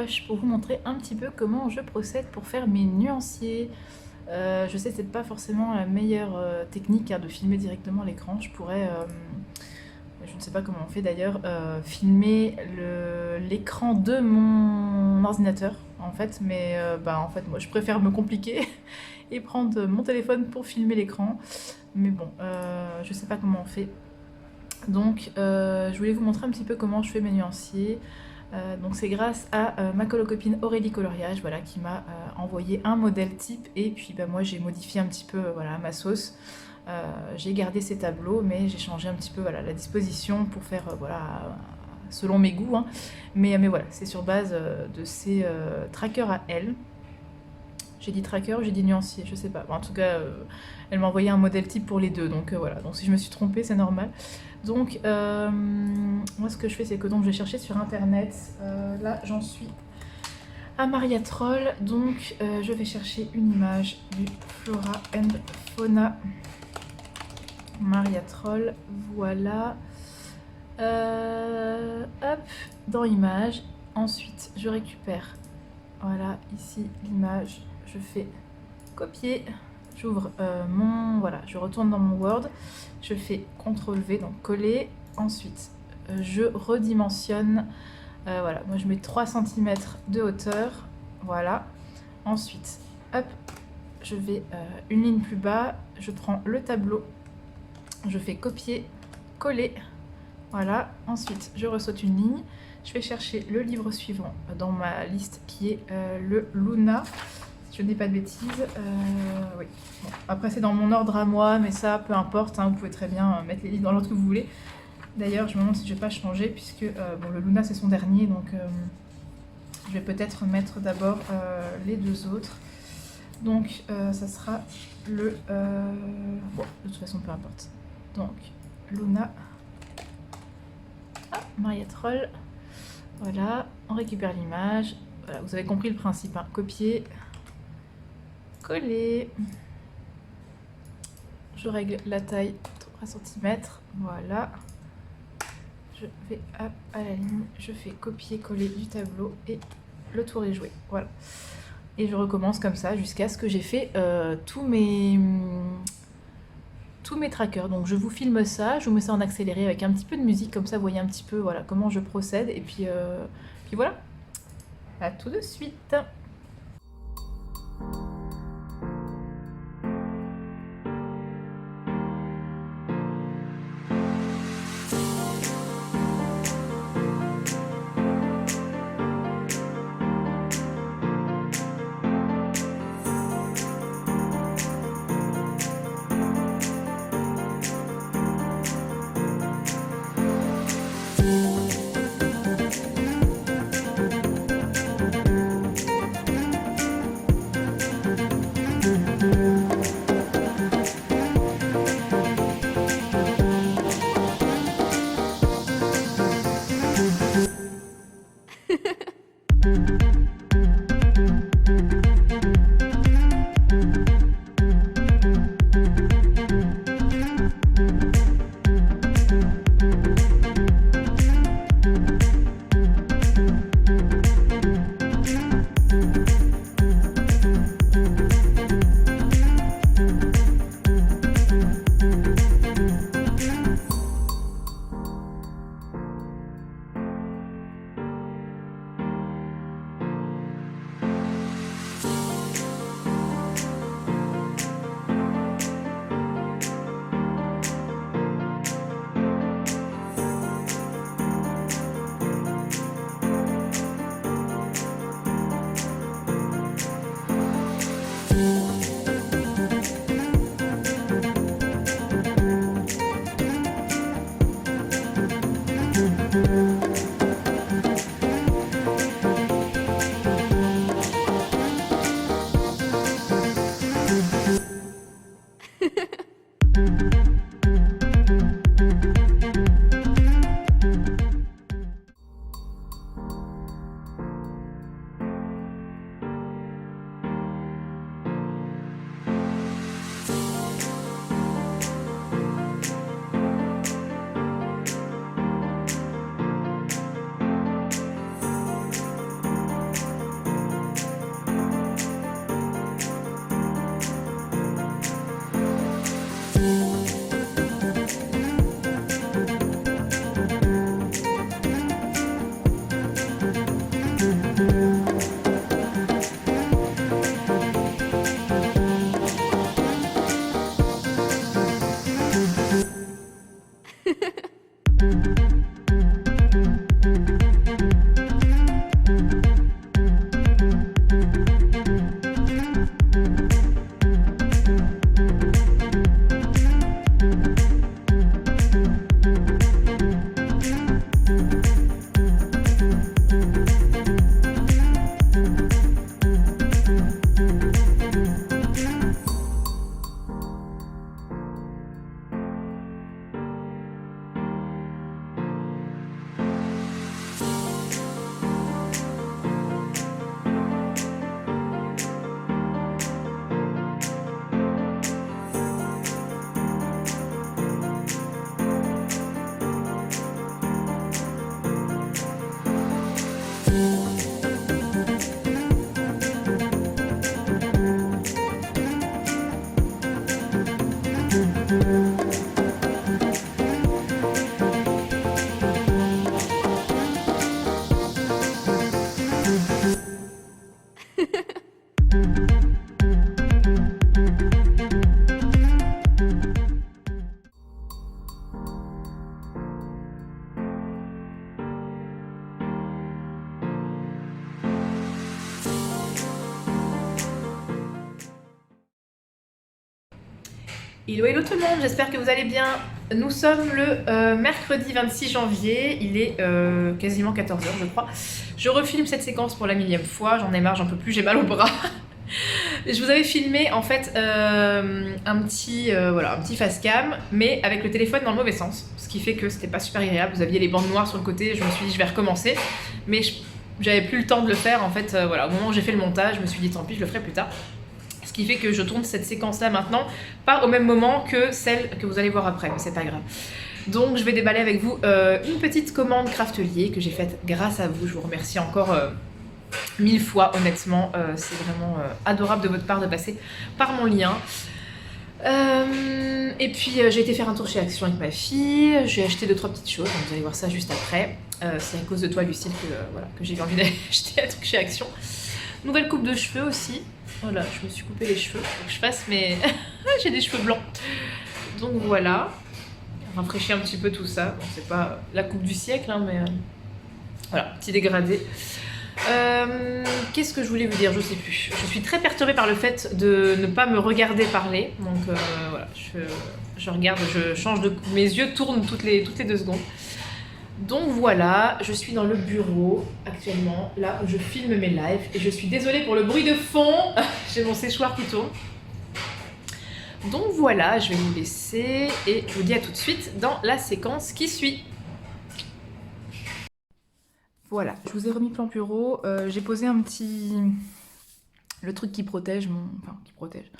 brush pour vous montrer un petit peu comment je procède pour faire mes nuanciers. Je sais que c'est pas forcément la meilleure technique de filmer directement l'écran. Je pourrais, je ne sais pas comment on fait d'ailleurs, filmer l'écran de mon ordinateur en fait, mais en fait moi je préfère me compliquer et prendre mon téléphone pour filmer l'écran. Mais bon, je sais pas comment on fait. Donc je voulais vous montrer un petit peu comment je fais mes nuanciers. Donc c'est grâce à ma colocopine Aurélie Coloriage, voilà, qui m'a envoyé un modèle type, et puis moi j'ai modifié un petit peu voilà, à ma sauce. J'ai gardé ces tableaux, mais j'ai changé un petit peu voilà, la disposition pour faire voilà, selon mes goûts, hein. Mais voilà, c'est sur base de ces trackers à elle. J'ai dit tracker ou j'ai dit nuancier, je sais pas. Bon, en tout cas, elle m'a envoyé un modèle type pour les deux, donc voilà. Donc si je me suis trompée, c'est normal. Donc moi ce que je fais, c'est que donc je vais chercher sur internet. Là j'en suis à Maria Troll, donc je vais chercher une image du Flora and Fauna Maria Troll, voilà. Hop, dans image. Ensuite je récupère, voilà, ici l'image, je fais copier. J'ouvre voilà, je retourne dans mon Word, je fais CTRL V, donc coller. Ensuite, je redimensionne. Voilà, moi je mets 3 cm de hauteur. Voilà. Ensuite, hop, je vais une ligne plus bas. Je prends le tableau, je fais copier, coller. Voilà. Ensuite, je ressaute une ligne. Je vais chercher le livre suivant dans ma liste qui est le Luna. Je n'ai pas de bêtises, oui. Bon, après c'est dans mon ordre à moi, mais ça peu importe, hein, vous pouvez très bien mettre les livres dans l'ordre que vous voulez. D'ailleurs je me demande si je vais pas changer, puisque bon, le Luna c'est son dernier, donc je vais peut-être mettre d'abord les deux autres. Donc ça sera le... bon, de toute façon peu importe. Donc Luna, ah, Maria Troll, voilà, on récupère l'image. Voilà, vous avez compris le principe, hein. Copier, coller. Je règle la taille 3 cm, voilà. Je vais à la ligne, je fais copier-coller du tableau et le tour est joué, voilà. Et je recommence comme ça jusqu'à ce que j'ai fait tous mes trackers. Donc je vous filme ça, je vous mets ça en accéléré avec un petit peu de musique, comme ça vous voyez un petit peu voilà, comment je procède. Et puis voilà, à tout de suite. Hello hello tout le monde, j'espère que vous allez bien. Nous sommes le mercredi 26 janvier, il est quasiment 14h je crois. Je refilme cette séquence pour la millième fois, j'en ai marre, j'en peux plus, j'ai mal au bras. Je vous avais filmé en fait un petit face cam, mais avec le téléphone dans le mauvais sens, ce qui fait que c'était pas super agréable. Vous aviez les bandes noires sur le côté, je me suis dit je vais recommencer, mais j'avais plus le temps de le faire en fait. Voilà, au moment où j'ai fait le montage, je me suis dit tant pis, je le ferai plus tard. Ce qui fait que je tourne cette séquence-là maintenant, pas au même moment que celle que vous allez voir après, mais c'est pas grave. Donc je vais déballer avec vous une petite commande Craftelier que j'ai faite grâce à vous. Je vous remercie encore 1000 fois, honnêtement. C'est vraiment adorable de votre part de passer par mon lien. Et puis j'ai été faire un tour chez Action avec ma fille. J'ai acheté 2-3 petites choses, donc vous allez voir ça juste après. C'est à cause de toi, Lucille, que j'ai eu envie d'acheter un truc chez Action. Nouvelle coupe de cheveux aussi. Voilà, je me suis coupé les cheveux. Faut que je fasse mes... j'ai des cheveux blancs. Donc voilà. Rafraîchir un petit peu tout ça. Bon, c'est pas la coupe du siècle, hein, mais... voilà, petit dégradé. Qu'est-ce que je voulais vous dire? Je sais plus. Je suis très perturbée par le fait de ne pas me regarder parler. Donc voilà, je regarde, je change de... Mes yeux tournent toutes les 2 secondes. Donc voilà, je suis dans le bureau actuellement, là où je filme mes lives, et je suis désolée pour le bruit de fond, j'ai mon séchoir qui tourne. Donc voilà, je vais vous laisser, et je vous dis à tout de suite dans la séquence qui suit. Voilà, je vous ai remis plan bureau, j'ai posé un petit... le truc qui protège mon... enfin, qui protège...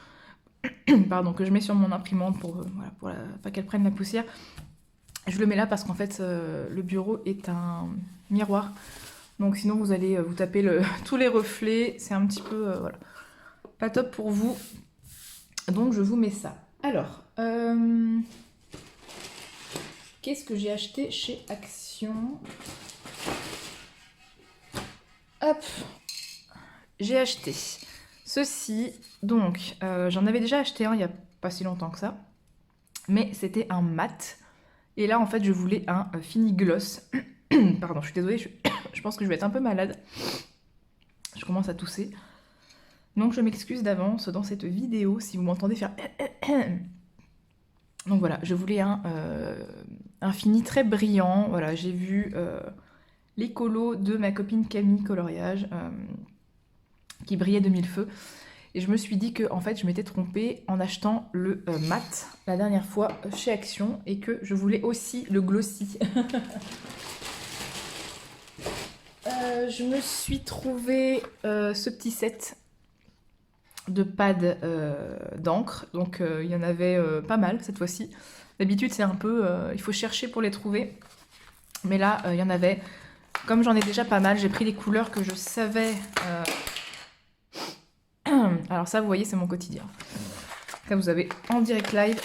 pardon, que je mets sur mon imprimante pour, voilà, pour pas qu'elle prenne la poussière. Je le mets là parce qu'en fait, le bureau est un miroir. Donc sinon, vous allez vous taper tous les reflets. C'est un petit peu, voilà, pas top pour vous. Donc je vous mets ça. Alors, qu'est-ce que j'ai acheté chez Action? Hop, j'ai acheté ceci. Donc, j'en avais déjà acheté un il n'y a pas si longtemps que ça. Mais c'était un mat. Et là, en fait, je voulais un fini gloss. Pardon, je suis désolée, je pense que je vais être un peu malade. Je commence à tousser. Donc, je m'excuse d'avance dans cette vidéo si vous m'entendez faire... Donc voilà, je voulais un fini très brillant. Voilà, j'ai vu les colos de ma copine Camille Coloriage qui brillait de mille feux. Et je me suis dit que en fait, je m'étais trompée en achetant le mat la dernière fois chez Action et que je voulais aussi le glossy. Je me suis trouvé ce petit set de pads d'encre. Donc il y en avait pas mal cette fois-ci. D'habitude, c'est un peu... il faut chercher pour les trouver. Mais là, il y en avait. Comme j'en ai déjà pas mal, j'ai pris les couleurs que je savais... Alors ça, vous voyez, c'est mon quotidien. Là, vous avez en direct live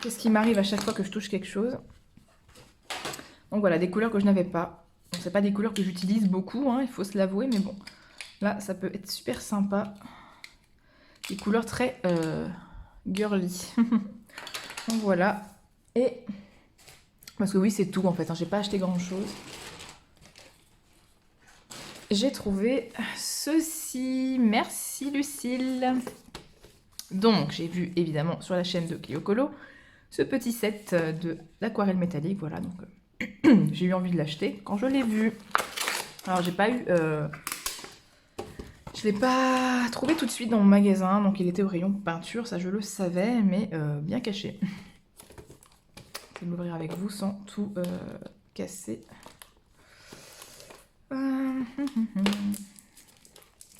qu'est-ce qui m'arrive à chaque fois que je touche quelque chose. Donc voilà, des couleurs que je n'avais pas. Bon, c'est pas des couleurs que j'utilise beaucoup, hein, il faut se l'avouer, mais bon. Là, ça peut être super sympa. Des couleurs très girly. Donc voilà. Et... parce que oui, c'est tout en fait, hein, j'ai pas acheté grand-chose. J'ai trouvé ceci. Merci Lucille. Donc j'ai vu évidemment sur la chaîne de Clio Colo ce petit set d'aquarelle métallique. Voilà, donc j'ai eu envie de l'acheter quand je l'ai vu. Alors j'ai pas eu... je l'ai pas trouvé tout de suite dans mon magasin. Donc il était au rayon peinture, ça je le savais, mais bien caché. Je vais l'ouvrir avec vous sans tout casser.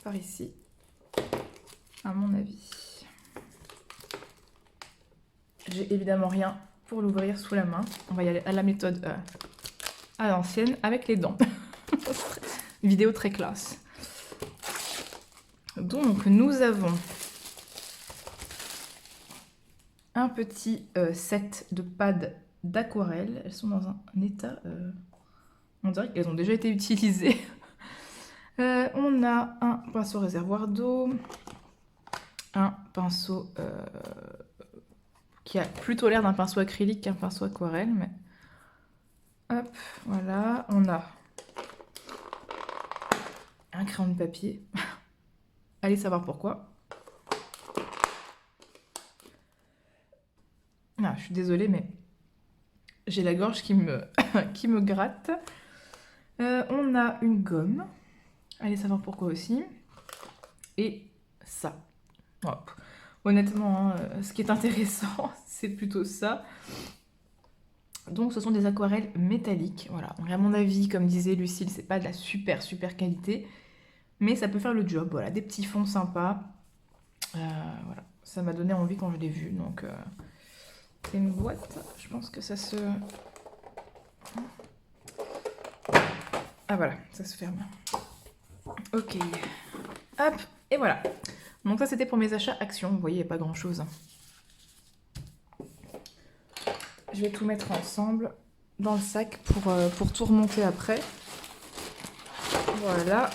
Par ici, à mon avis. J'ai évidemment rien pour l'ouvrir sous la main. On va y aller à la méthode à l'ancienne avec les dents. Vidéo très classe. Donc nous avons un petit set de pads d'aquarelle. Elles sont dans un état... on dirait qu'elles ont déjà été utilisées. On a un pinceau réservoir d'eau, un pinceau qui a plutôt l'air d'un pinceau acrylique qu'un pinceau aquarelle. Mais... hop, voilà. On a un crayon de papier. Allez savoir pourquoi. Ah, je suis désolée, mais j'ai la gorge qui me, qui me gratte. On a une gomme. Allez savoir pourquoi aussi. Et ça. Hop. Honnêtement, hein, ce qui est intéressant, c'est plutôt ça. Donc, ce sont des aquarelles métalliques. Voilà. Donc, à mon avis, comme disait Lucille, c'est pas de la super qualité. Mais ça peut faire le job. Voilà. Des petits fonds sympas. Voilà. Ça m'a donné envie quand je l'ai vu. Donc, c'est une boîte. Je pense que ça se... ah voilà, ça se ferme. Ok. Hop, et voilà. Donc ça, c'était pour mes achats Action. Vous voyez, il n'y a pas grand-chose. Je vais tout mettre ensemble dans le sac pour tout remonter après. Voilà.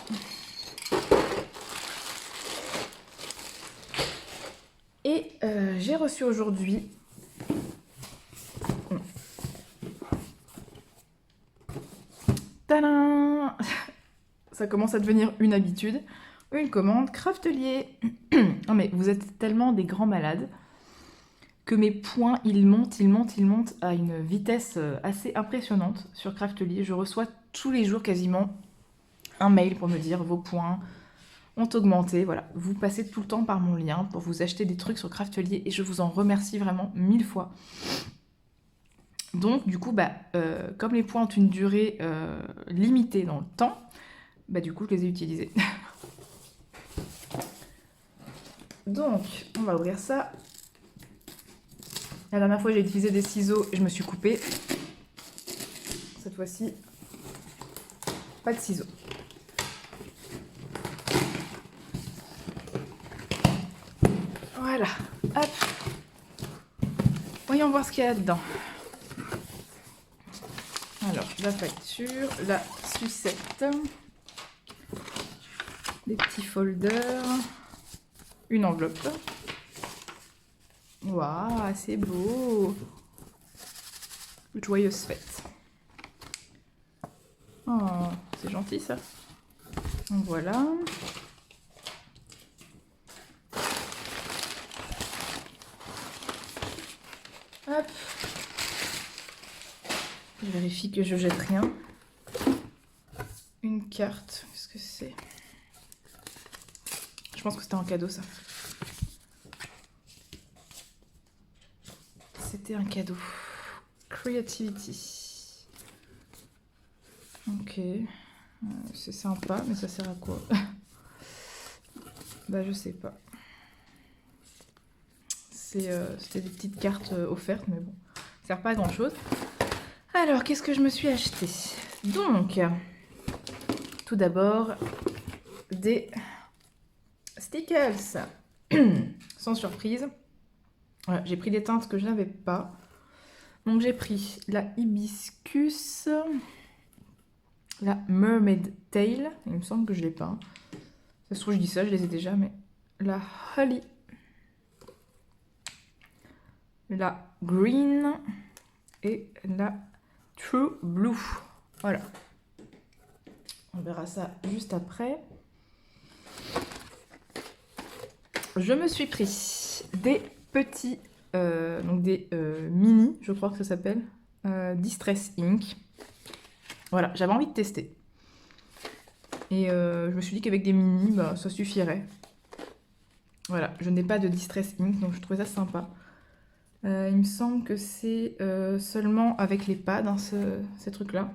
Et j'ai reçu aujourd'hui... tadam! Ça commence à devenir une habitude. Une commande Craftelier. Non mais vous êtes tellement des grands malades que mes points, ils montent à une vitesse assez impressionnante sur Craftelier. Je reçois tous les jours quasiment un mail pour me dire vos points ont augmenté. Voilà, vous passez tout le temps par mon lien pour vous acheter des trucs sur Craftelier et je vous en remercie vraiment 1000 fois. Donc du coup, comme les points ont une durée limitée dans le temps, du coup je les ai utilisés. Donc, on va ouvrir ça. La dernière fois, j'ai utilisé des ciseaux et je me suis coupée. Cette fois-ci, pas de ciseaux. Voilà. Hop. Voyons voir ce qu'il y a dedans. Alors, la facture, la sucette, des petits folders, une enveloppe. Waouh, c'est beau. Joyeuse fête. Oh, c'est gentil ça. Donc voilà. Hop. Je vérifie que je jette rien. Une carte. Qu'est-ce que c'est? Je pense que c'était un cadeau ça. C'était un cadeau. Creativity. Ok. C'est sympa, mais ça sert à quoi? Je sais pas. C'était des petites cartes offertes, mais bon. Ça sert pas à grand chose. Alors, qu'est-ce que je me suis acheté? Donc, tout d'abord, des stickers. Sans surprise. Voilà, j'ai pris des teintes que je n'avais pas. Donc j'ai pris la hibiscus, la mermaid tail, il me semble que je ne l'ai pas. Ça se trouve je dis ça, je les ai déjà, mais la holly, la green et la true blue. Voilà. On verra ça juste après. Je me suis pris des petits, donc des mini, je crois que ça s'appelle, Distress Ink. Voilà, j'avais envie de tester. Et je me suis dit qu'avec des mini, ça suffirait. Voilà, je n'ai pas de Distress Ink, donc je trouvais ça sympa. Il me semble que c'est seulement avec les pads, hein, ces trucs-là.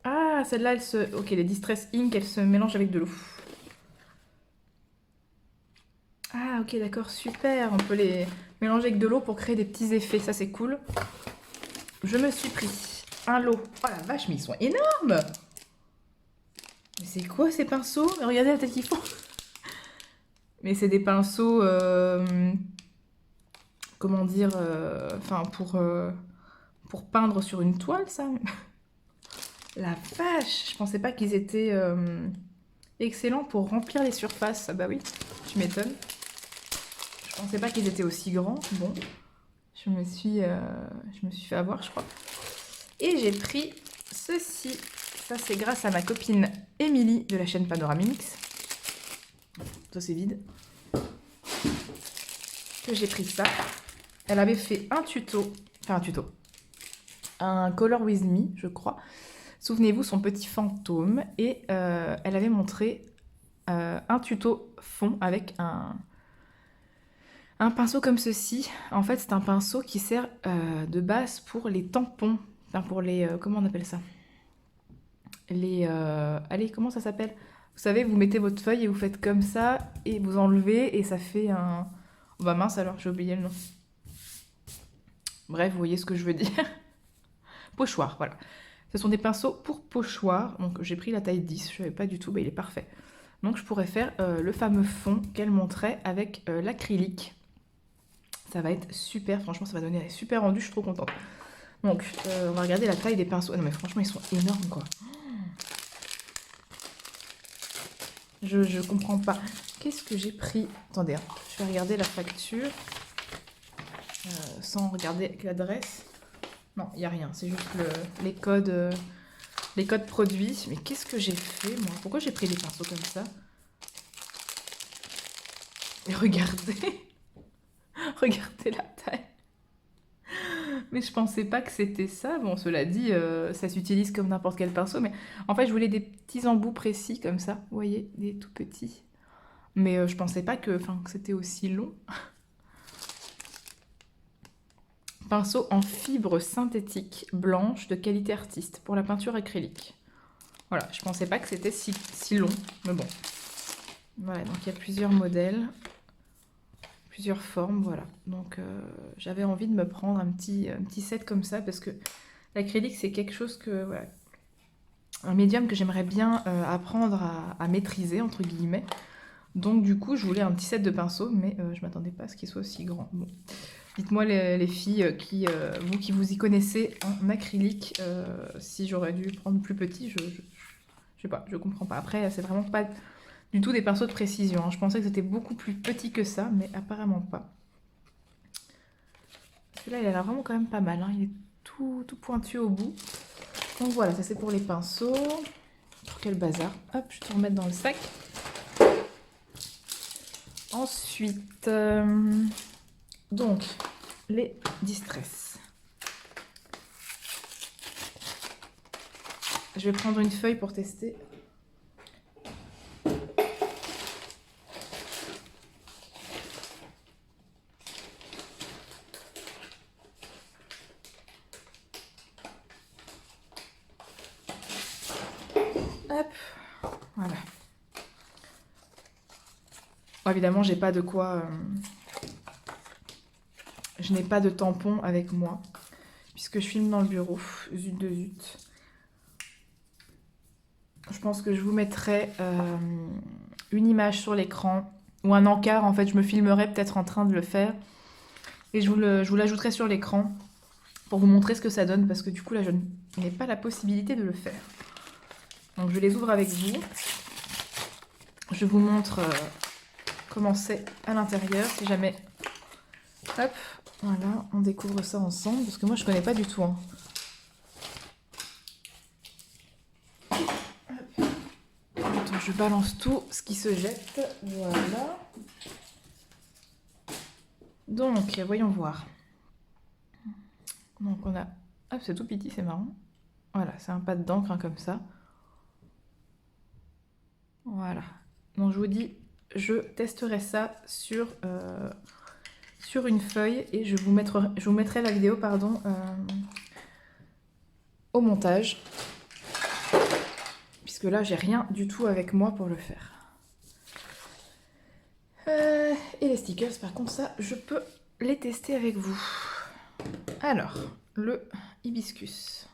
Ah, celle-là, elle se... ok, les Distress Ink, elles se mélangent avec de l'eau. Ah, ok, d'accord, super. On peut les mélanger avec de l'eau pour créer des petits effets. Ça, c'est cool. Je me suis pris un lot. Oh la vache, mais ils sont énormes! Mais c'est quoi ces pinceaux? Regardez la tête qu'ils font. Mais c'est des pinceaux... comment dire... Enfin, pour peindre sur une toile, ça. La vache! Je pensais pas qu'ils étaient excellent pour remplir les surfaces. Ah bah oui, tu m'étonnes. Je pensais pas qu'ils étaient aussi grands. Bon, je me suis fait avoir, je crois. Et j'ai pris ceci. Ça, c'est grâce à ma copine Émilie de la chaîne Panoramix. Ça, c'est vide. Que j'ai pris ça. Elle avait fait un tuto. Enfin, un tuto. Un Color With Me, je crois. Souvenez-vous, son petit fantôme. Et elle avait montré un tuto fond avec un pinceau comme ceci. En fait, c'est un pinceau qui sert de base pour les tampons. Enfin, pour les... comment on appelle ça? Les... allez, comment ça s'appelle? Vous savez, vous mettez votre feuille et vous faites comme ça, et vous enlevez, et ça fait un... Oh bah mince alors, j'ai oublié le nom. Bref, vous voyez ce que je veux dire. Pochoir, voilà. Ce sont des pinceaux pour pochoir. Donc j'ai pris la taille 10, je ne savais pas du tout, bah, il est parfait. Donc je pourrais faire le fameux fond qu'elle montrait avec l'acrylique. Ça va être super, franchement ça va donner un super rendu, je suis trop contente. Donc on va regarder la taille des pinceaux. Non mais franchement ils sont énormes quoi. Je comprends pas. Qu'est-ce que j'ai pris? Attendez, hein, je vais regarder la facture. Sans regarder l'adresse. Non, il n'y a rien, c'est juste les codes produits. Mais qu'est-ce que j'ai fait moi? Pourquoi j'ai pris des pinceaux comme ça? Et regardez. Regardez la taille. Mais je pensais pas que c'était ça. Bon, cela dit, ça s'utilise comme n'importe quel pinceau. Mais en fait, je voulais des petits embouts précis comme ça. Vous voyez, des tout petits. Mais je pensais pas que c'était aussi long. Pinceau en fibre synthétique blanche de qualité artiste pour la peinture acrylique. Voilà, je pensais pas que c'était si long. Mais bon. Voilà, donc il y a plusieurs modèles. Plusieurs formes, voilà. Donc j'avais envie de me prendre un petit set comme ça parce que l'acrylique c'est quelque chose que, voilà, un médium que j'aimerais bien apprendre à maîtriser, entre guillemets. Donc du coup je voulais un petit set de pinceaux, mais je m'attendais pas à ce qu'il soit aussi grand. Bon. Dites-moi les filles, vous qui vous y connaissez en acrylique, si j'aurais dû prendre plus petit, je sais pas, je comprends pas. Après c'est vraiment pas du tout des pinceaux de précision. Je pensais que c'était beaucoup plus petit que ça, mais apparemment pas. Celui-là, il a l'air vraiment quand même pas mal. Hein. Il est tout pointu au bout. Donc voilà, ça c'est pour les pinceaux. Oh, quel bazar. Hop, je vais te remettre dans le sac. Ensuite, donc, les distress. Je vais prendre une feuille pour tester. Hop, voilà. Bon, évidemment, j'ai pas de quoi... je n'ai pas de tampon avec moi, puisque je filme dans le bureau. Zut de zut. Je pense que je vous mettrai une image sur l'écran, ou un encart, en fait, je me filmerai peut-être en train de le faire. Et je vous l'ajouterai sur l'écran, pour vous montrer ce que ça donne, parce que du coup, là, je n'ai pas la possibilité de le faire. Donc je les ouvre avec vous. Je vous montre comment c'est à l'intérieur, si jamais... Hop, voilà, on découvre ça ensemble, parce que moi je connais pas du tout. Hein. Attends, je balance tout ce qui se jette. Voilà. Donc, voyons voir. Donc on a... Hop, c'est tout petit, c'est marrant. Voilà, c'est un pad d'encre hein, comme ça. Voilà. Donc je vous dis, je testerai ça sur une feuille et je vous mettrai la vidéo au montage. Puisque là, j'ai rien du tout avec moi pour le faire. Et les stickers, par contre, ça, je peux les tester avec vous. Alors, le hibiscus.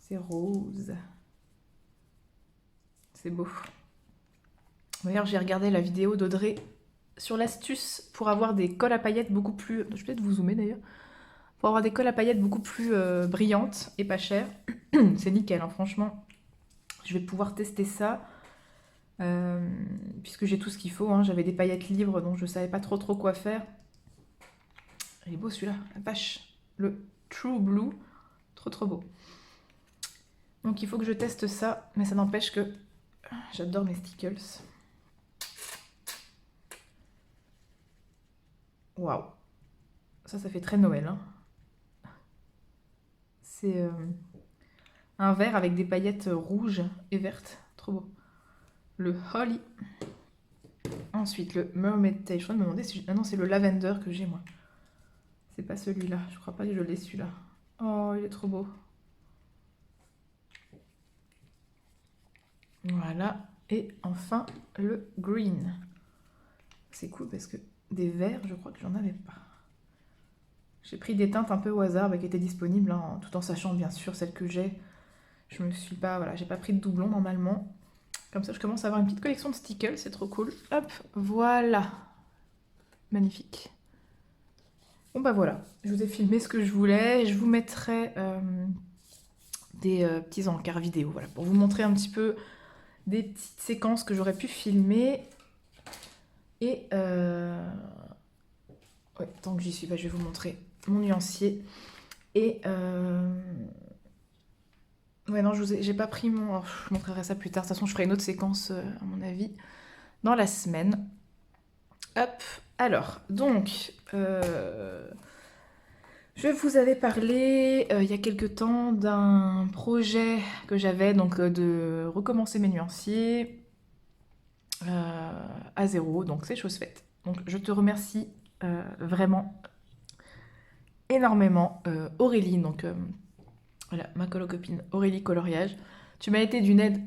C'est rose. C'est beau. D'ailleurs, j'ai regardé la vidéo d'Audrey sur l'astuce pour avoir des colles à paillettes beaucoup plus... Je vais peut-être vous zoomer d'ailleurs. Pour avoir des colles à paillettes beaucoup plus brillantes et pas chères. C'est nickel, hein, franchement. Je vais pouvoir tester ça, puisque j'ai tout ce qu'il faut, hein. J'avais des paillettes libres, donc je savais pas trop quoi faire. Il est beau celui-là, la vache. Le True Blue, trop beau. Donc il faut que je teste ça, mais ça n'empêche que j'adore mes stickles. Waouh, ça fait très Noël, hein. C'est un vert avec des paillettes rouges et vertes, trop beau. Le Holly. Ensuite le Mermaid Tail. Je crois me demander si... Ah non, c'est le Lavender que j'ai moi. C'est pas celui-là, je crois pas que je l'ai celui-là. Oh, il est trop beau. Voilà. Et enfin, le green. C'est cool parce que des verts, je crois que j'en avais pas. J'ai pris des teintes un peu au hasard qui étaient disponibles, hein, tout en sachant bien sûr celles que j'ai. Je me suis pas... Voilà, j'ai pas pris de doublon normalement. Comme ça, je commence à avoir une petite collection de stickers, c'est trop cool. Hop, voilà. Magnifique. Bon bah voilà, je vous ai filmé ce que je voulais. Je vous mettrai des petits encarts vidéo, voilà, pour vous montrer un petit peu des petites séquences que j'aurais pu filmer. Et ouais, tant que j'y suis, bah, je vais vous montrer mon nuancier. Et ouais, non, j'ai pas pris mon... Oh, je montrerai ça plus tard. De toute façon, je ferai une autre séquence, à mon avis, dans la semaine. Hop, alors, donc... Je vous avais parlé il y a quelques temps d'un projet que j'avais, donc de recommencer mes nuanciers à zéro, donc c'est chose faite. Donc je te remercie vraiment énormément, Aurélie, donc voilà, ma copine Aurélie Coloriage. Tu m'as été d'une aide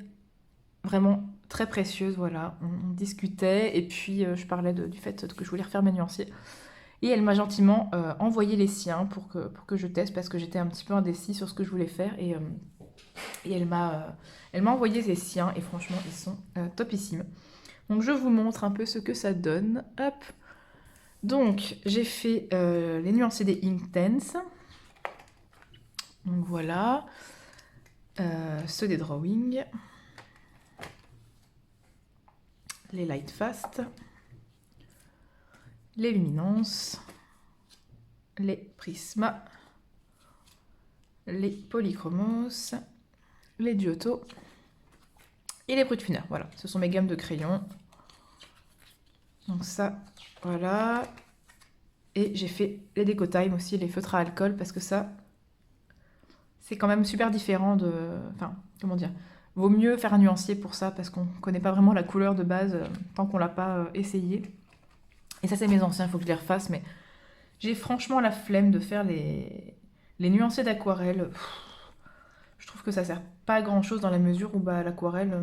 vraiment très précieuse, voilà, on discutait et puis je parlais du fait que je voulais refaire mes nuanciers. Et elle m'a gentiment envoyé les siens pour que je teste parce que j'étais un petit peu indécis sur ce que je voulais faire. Et elle m'a envoyé les siens et franchement, ils sont topissimes. Donc je vous montre un peu ce que ça donne. Hop. Donc j'ai fait les nuanciers des Inktense. Donc voilà. Ceux des Drawing. Les Light Fast. Les Luminance, les Prisma, les Polychromos, les Giotto et les Brutfiner. Voilà, ce sont mes gammes de crayons. Donc ça, voilà. Et j'ai fait les Deco Time aussi, les feutres à alcool, parce que ça, c'est quand même super différent de... Enfin, comment dire, vaut mieux faire un nuancier pour ça, parce qu'on ne connaît pas vraiment la couleur de base tant qu'on l'a pas essayé. Et ça, c'est mes anciens, il faut que je les refasse, mais j'ai franchement la flemme de faire les nuanciers d'aquarelle. Je trouve que ça sert pas à grand chose dans la mesure où bah, l'aquarelle,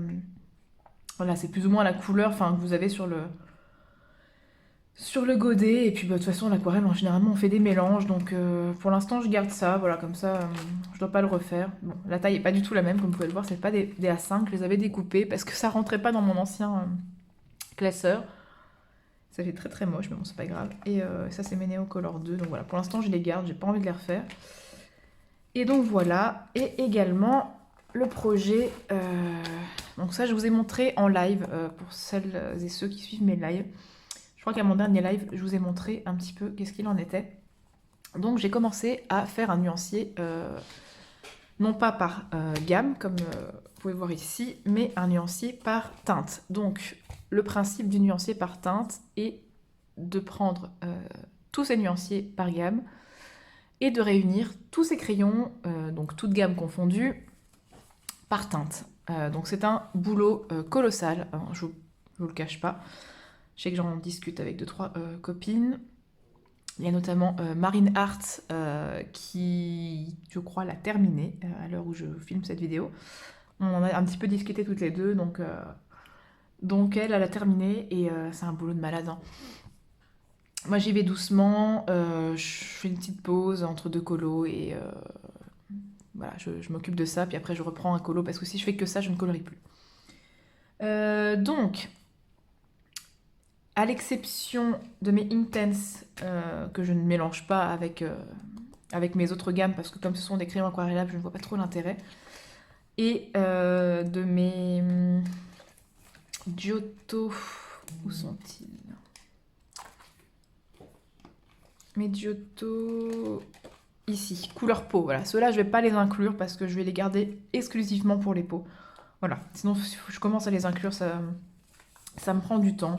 voilà, c'est plus ou moins la couleur que vous avez sur le godet. Et puis bah, de toute façon, l'aquarelle, généralement, on fait des mélanges. Donc pour l'instant, je garde ça. Voilà, comme ça, je dois pas le refaire. Bon, la taille est pas du tout la même, comme vous pouvez le voir. C'est pas des A5, je les avais découpés parce que ça rentrait pas dans mon ancien classeur. Ça fait très moche, mais bon, c'est pas grave. Et ça, c'est mes Neo Color 2. Donc voilà, pour l'instant, je les garde. J'ai pas envie de les refaire. Et donc voilà. Et également, le projet... Donc ça, je vous ai montré en live pour celles et ceux qui suivent mes lives. Je crois qu'à mon dernier live, je vous ai montré un petit peu qu'est-ce qu'il en était. Donc j'ai commencé à faire un nuancier, non pas par gamme, comme vous pouvez voir ici, mais un nuancier par teinte. Donc le principe du nuancier par teinte est de prendre tous ces nuanciers par gamme et de réunir tous ces crayons, donc toutes gammes confondues, par teinte. Donc c'est un boulot colossal, hein, je vous le cache pas. Je sais que j'en discute avec 2-3 copines. Il y a notamment Marine Hart qui, je crois, l'a terminé à l'heure où je filme cette vidéo. On en a un petit peu discuté toutes les deux, donc elle a terminé et c'est un boulot de malade, hein. Moi j'y vais doucement, je fais une petite pause entre deux colos et voilà, je m'occupe de ça, puis après je reprends un colo parce que si je fais que ça, je ne colorie plus. Donc, à l'exception de mes Inktense que je ne mélange pas avec mes autres gammes parce que comme ce sont des crayons aquarellables, je ne vois pas trop l'intérêt. Et de mes Giotto, où sont-ils? Mes Giotto, ici, couleur peau, voilà. Ceux-là, je vais pas les inclure parce que je vais les garder exclusivement pour les peaux. Voilà, sinon si je commence à les inclure, ça me prend du temps.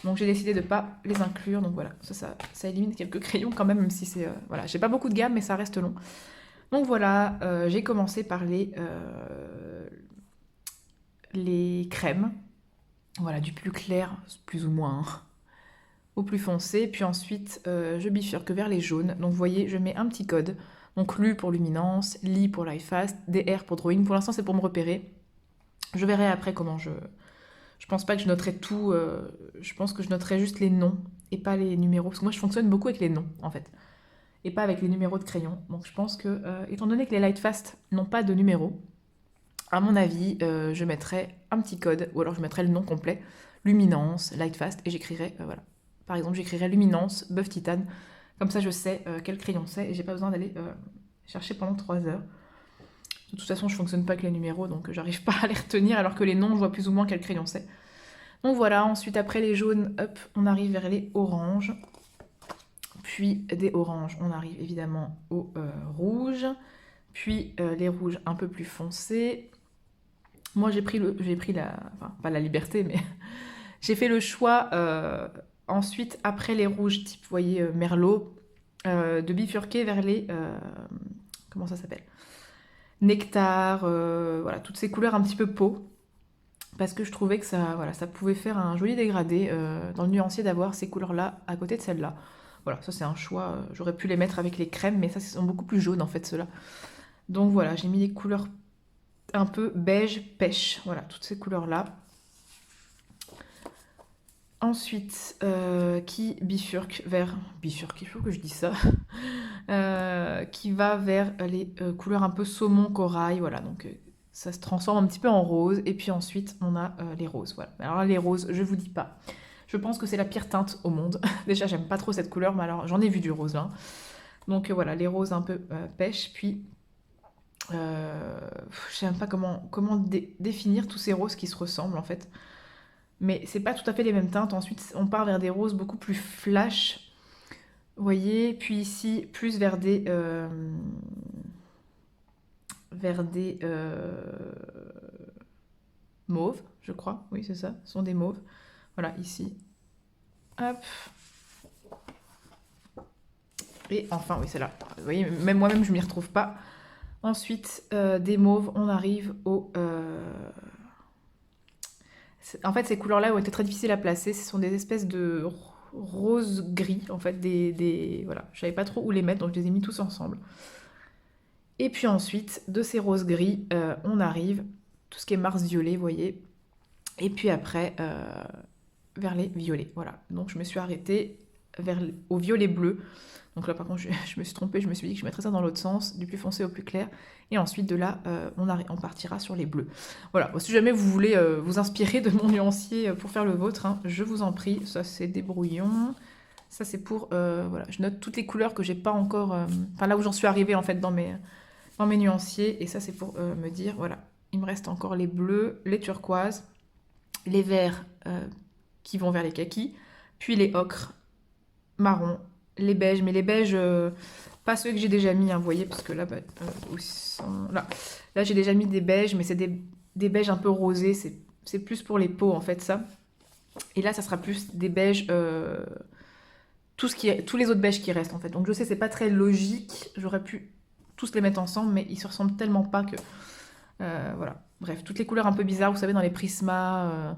Donc j'ai décidé de pas les inclure, donc voilà, ça élimine quelques crayons quand même si c'est... voilà, j'ai pas beaucoup de gamme, mais ça reste long. Donc voilà, j'ai commencé par les crèmes. Voilà, du plus clair, plus ou moins, hein, au plus foncé. Puis ensuite, je bifurque vers les jaunes. Donc vous voyez, je mets un petit code. Donc LU pour luminance, LI pour light fast, DR pour drawing. Pour l'instant, c'est pour me repérer. Je verrai après comment je... Je pense pas que je noterai tout. Je pense que je noterai juste les noms et pas les numéros. Parce que moi, je fonctionne beaucoup avec les noms, en fait. Et pas avec les numéros de crayon. Donc je pense que, étant donné que les light fast n'ont pas de numéros, à mon avis, je mettrai un petit code, ou alors je mettrai le nom complet, luminance, lightfast, et j'écrirai, voilà. Par exemple, j'écrirai luminance, buff titane, comme ça je sais quel crayon c'est, et j'ai pas besoin d'aller chercher pendant 3 heures. De toute façon, je fonctionne pas avec les numéros, donc j'arrive pas à les retenir, alors que les noms, je vois plus ou moins quel crayon c'est. Donc voilà, ensuite après les jaunes, hop, on arrive vers les oranges. Puis des oranges, on arrive évidemment aux rouges. Puis les rouges un peu plus foncés. Moi, j'ai pris la, enfin, pas la liberté, mais j'ai fait le choix ensuite, après les rouges type, vous voyez, merlot, de bifurquer vers les, comment ça s'appelle? Nectar, voilà, toutes ces couleurs un petit peu peau, parce que je trouvais que ça, voilà, ça pouvait faire un joli dégradé dans le nuancier d'avoir ces couleurs-là à côté de celles-là. Voilà, ça c'est un choix, j'aurais pu les mettre avec les crèmes, mais ça, ils sont beaucoup plus jaunes en fait, ceux-là. Donc voilà, j'ai mis des couleurs un peu beige, pêche, voilà, toutes ces couleurs-là. Ensuite, qui bifurque vers... Bifurque, il faut que je dise ça. Qui va vers les couleurs un peu saumon, corail, voilà, donc ça se transforme un petit peu en rose. Et puis ensuite, on a les roses, voilà. Alors là, les roses, je vous dis pas. Je pense que c'est la pire teinte au monde. Déjà, j'aime pas trop cette couleur, mais alors j'en ai vu du rose, là. Donc voilà, les roses un peu pêche, puis... je sais même pas comment définir tous ces roses qui se ressemblent, en fait. Mais c'est pas tout à fait les mêmes teintes. Ensuite, on part vers des roses beaucoup plus flash. Vous voyez, puis ici, plus vers des mauves, je crois. Oui, c'est ça, ce sont des mauves. Voilà, ici. Hop. Et enfin, oui, c'est là. Vous voyez, même moi-même, je m'y retrouve pas. Ensuite, des mauves, on arrive au... En fait, ces couleurs-là ont été très difficiles à placer. Ce sont des espèces de rose gris, en fait, voilà. Je savais pas trop où les mettre, donc je les ai mis tous ensemble. Et puis ensuite, de ces roses gris, on arrive, tout ce qui est Mars violet, vous voyez. Et puis après, vers les violets, voilà. Donc je me suis arrêtée au violet bleu. Donc là, par contre, je me suis trompée, je me suis dit que je mettrais ça dans l'autre sens, du plus foncé au plus clair. Et ensuite, de là, on partira sur les bleus. Voilà, si jamais vous voulez vous inspirer de mon nuancier pour faire le vôtre, hein, je vous en prie. Ça, c'est des brouillons. Ça, c'est pour... voilà, je note toutes les couleurs que j'ai pas encore... Enfin, là où j'en suis arrivée, en fait, dans mes nuanciers. Et ça, c'est pour me dire, voilà, il me reste encore les bleus, les turquoises, les verts qui vont vers les kakis, puis les ocres, marron, les beiges, mais les beiges, pas ceux que j'ai déjà mis, hein, vous voyez, parce que là, là j'ai déjà mis des beiges, mais c'est des beiges un peu rosés, c'est plus pour les peaux, en fait, ça. Et là, ça sera plus des beiges, tous les autres beiges qui restent, en fait. Donc je sais, c'est pas très logique, j'aurais pu tous les mettre ensemble, mais ils se ressemblent tellement pas que... voilà, bref, toutes les couleurs un peu bizarres, vous savez, dans les prismas,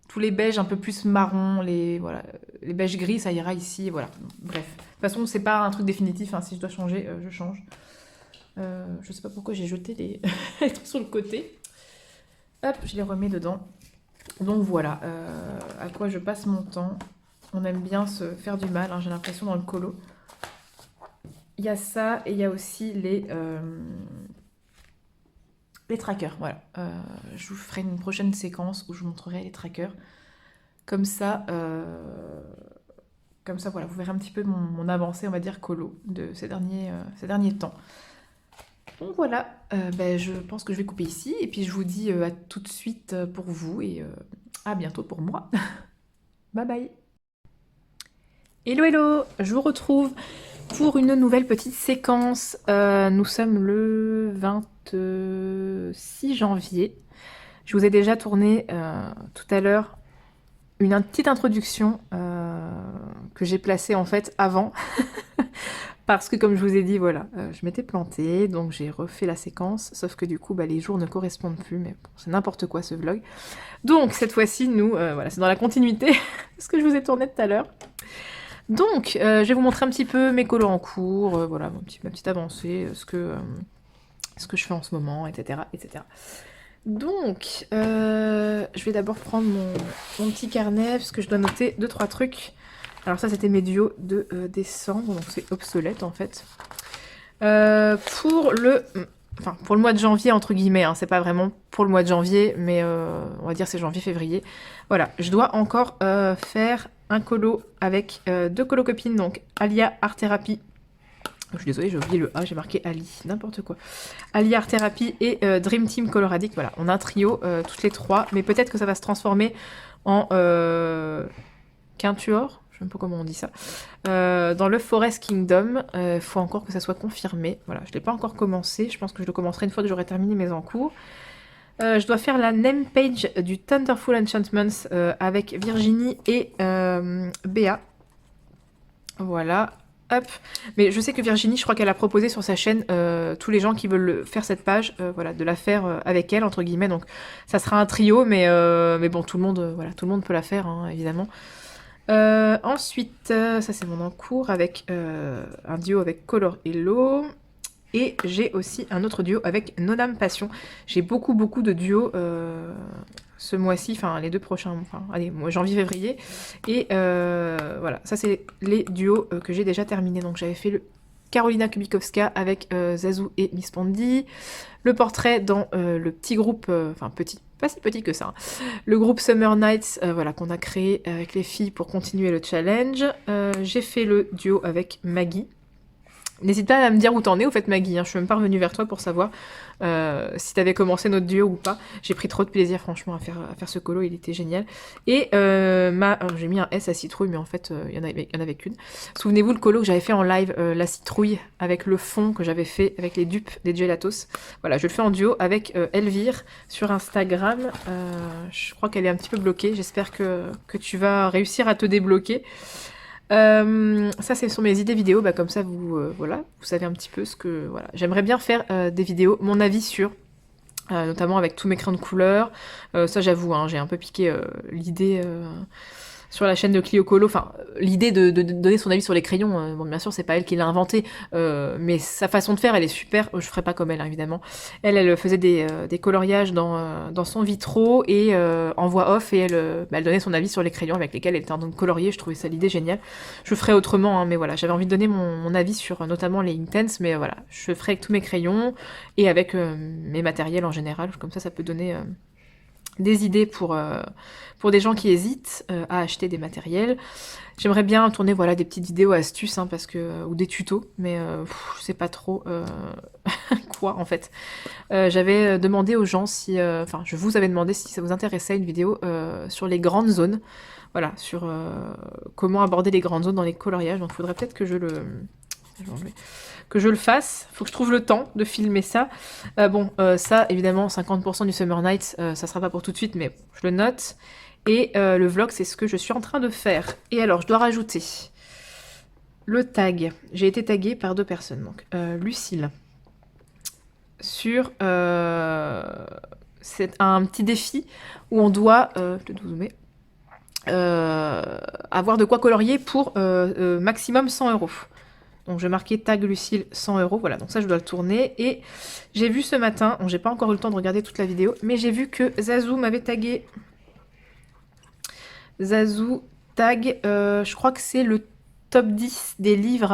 tous les beiges un peu plus marron, voilà, les beiges gris, ça ira ici, voilà. Bref, de toute façon, c'est pas un truc définitif, hein. Si je dois changer, je change. Je sais pas pourquoi j'ai jeté les trucs sur le côté. Hop, je les remets dedans. Donc voilà, à quoi je passe mon temps. On aime bien se faire du mal, hein, j'ai l'impression, dans le colo. Il y a ça, et il y a aussi les trackers, voilà. Je vous ferai une prochaine séquence où je vous montrerai les trackers. Comme ça, voilà, vous verrez un petit peu mon avancée, on va dire, colo, de ces derniers temps. Donc voilà, je pense que je vais couper ici et puis je vous dis à tout de suite pour vous et à bientôt pour moi. Bye bye. Hello hello, je vous retrouve pour une nouvelle petite séquence. Nous sommes le 26 janvier. Je vous ai déjà tourné tout à l'heure une petite introduction que j'ai placée en fait avant. Parce que comme je vous ai dit, voilà, je m'étais plantée, donc j'ai refait la séquence, sauf que du coup, les jours ne correspondent plus, mais bon, c'est n'importe quoi ce vlog. Donc cette fois-ci, nous, voilà, c'est dans la continuité de ce que je vous ai tourné tout à l'heure. Donc, je vais vous montrer un petit peu mes colos en cours, voilà, ma petite avancée, ce que je fais en ce moment, etc. etc. Donc, je vais d'abord prendre mon petit carnet, parce que je dois noter 2-3 trucs. Alors ça, c'était mes duos de décembre, donc c'est obsolète en fait. Pour le mois de janvier, entre guillemets, hein, c'est pas vraiment pour le mois de janvier, mais on va dire c'est janvier-février. Voilà, je dois encore faire un colo avec 2 colocopines, donc Alia Art Therapy. Je suis désolée, j'ai oublié le A, j'ai marqué Ali, n'importe quoi. Alia Art Therapy et Dream Team Coloradic. Voilà, on a un trio, toutes les 3, mais peut-être que ça va se transformer en quintuor, je ne sais pas comment on dit ça, dans le Forest Kingdom. Faut encore que ça soit confirmé. Voilà, je ne l'ai pas encore commencé. Je pense que je le commencerai une fois que j'aurai terminé mes encours. Je dois faire la name page du Thunderful Enchantments avec Virginie et Béa. Voilà. Hop. Mais je sais que Virginie, je crois qu'elle a proposé sur sa chaîne tous les gens qui veulent faire cette page, voilà, de la faire avec elle, entre guillemets. Donc ça sera un trio, mais bon, tout le monde, voilà, tout le monde peut la faire, hein, évidemment. Ensuite, ça c'est mon encours avec un duo avec Color Hello. Et j'ai aussi un autre duo avec Noname Passion. J'ai beaucoup de duos ce mois-ci, enfin les 2 prochains, allez, janvier-février. Et voilà, ça c'est les duos que j'ai déjà terminés. Donc j'avais fait le Karolina Kubikowska avec Zazu et Miss Pondy. Le portrait dans le petit groupe, petit, pas si petit que ça, hein. Le groupe Summer Nights, voilà, qu'on a créé avec les filles pour continuer le challenge. J'ai fait le duo avec Maggie. N'hésite pas à me dire où t'en es, au fait, Maggie, hein. Je suis même pas revenue vers toi pour savoir si t'avais commencé notre duo ou pas. J'ai pris trop de plaisir, franchement, à faire ce colo, il était génial. Et j'ai mis un S à citrouille, mais en fait, il y en avait qu'une. Souvenez-vous le colo que j'avais fait en live, la citrouille, avec le fond que j'avais fait avec les dupes des gelatos. Voilà, je le fais en duo avec Elvire sur Instagram. Je crois qu'elle est un petit peu bloquée. J'espère que tu vas réussir à te débloquer. Ça c'est sur mes idées vidéo, comme ça vous voilà, vous savez un petit peu ce que voilà. J'aimerais bien faire des vidéos, mon avis sur notamment avec tous mes crayons de couleur. Ça j'avoue, hein, j'ai un peu piqué l'idée sur la chaîne de Clio Colo, enfin l'idée de donner son avis sur les crayons, bon bien sûr c'est pas elle qui l'a inventé, mais sa façon de faire elle est super, je ferai pas comme elle, hein, évidemment. Elle faisait des coloriages dans son vitro et en voix off, et elle donnait son avis sur les crayons avec lesquels elle était en train de colorier. Je trouvais ça l'idée géniale. Je ferai autrement, hein, mais voilà, j'avais envie de donner mon avis sur notamment les Intense, mais voilà, je ferai avec tous mes crayons et avec mes matériels en général, comme ça peut donner des idées pour des gens qui hésitent à acheter des matériels. J'aimerais bien tourner voilà, des petites vidéos astuces, hein, ou des tutos, mais je sais pas trop quoi en fait. J'avais demandé aux gens si... je vous avais demandé si ça vous intéressait une vidéo sur les grandes zones. Voilà, sur comment aborder les grandes zones dans les coloriages. Donc il faudrait peut-être que je le fasse. Faut que je trouve le temps de filmer ça. Ça, évidemment, 50% du Summer Nights, ça sera pas pour tout de suite, mais je le note. Et le vlog, c'est ce que je suis en train de faire. Et alors, je dois rajouter le tag. J'ai été taguée par 2 personnes. Donc, Lucille, sur... c'est un petit défi où on doit... je vais vous zoomer. Avoir de quoi colorier pour maximum 100 €. Donc je vais marquer tag Lucille 100 €, voilà, donc ça je dois le tourner. Et j'ai vu ce matin, bon j'ai pas encore eu le temps de regarder toute la vidéo, mais j'ai vu que Zazu m'avait tagué. Zazu tag, je crois que c'est le top 10 des livres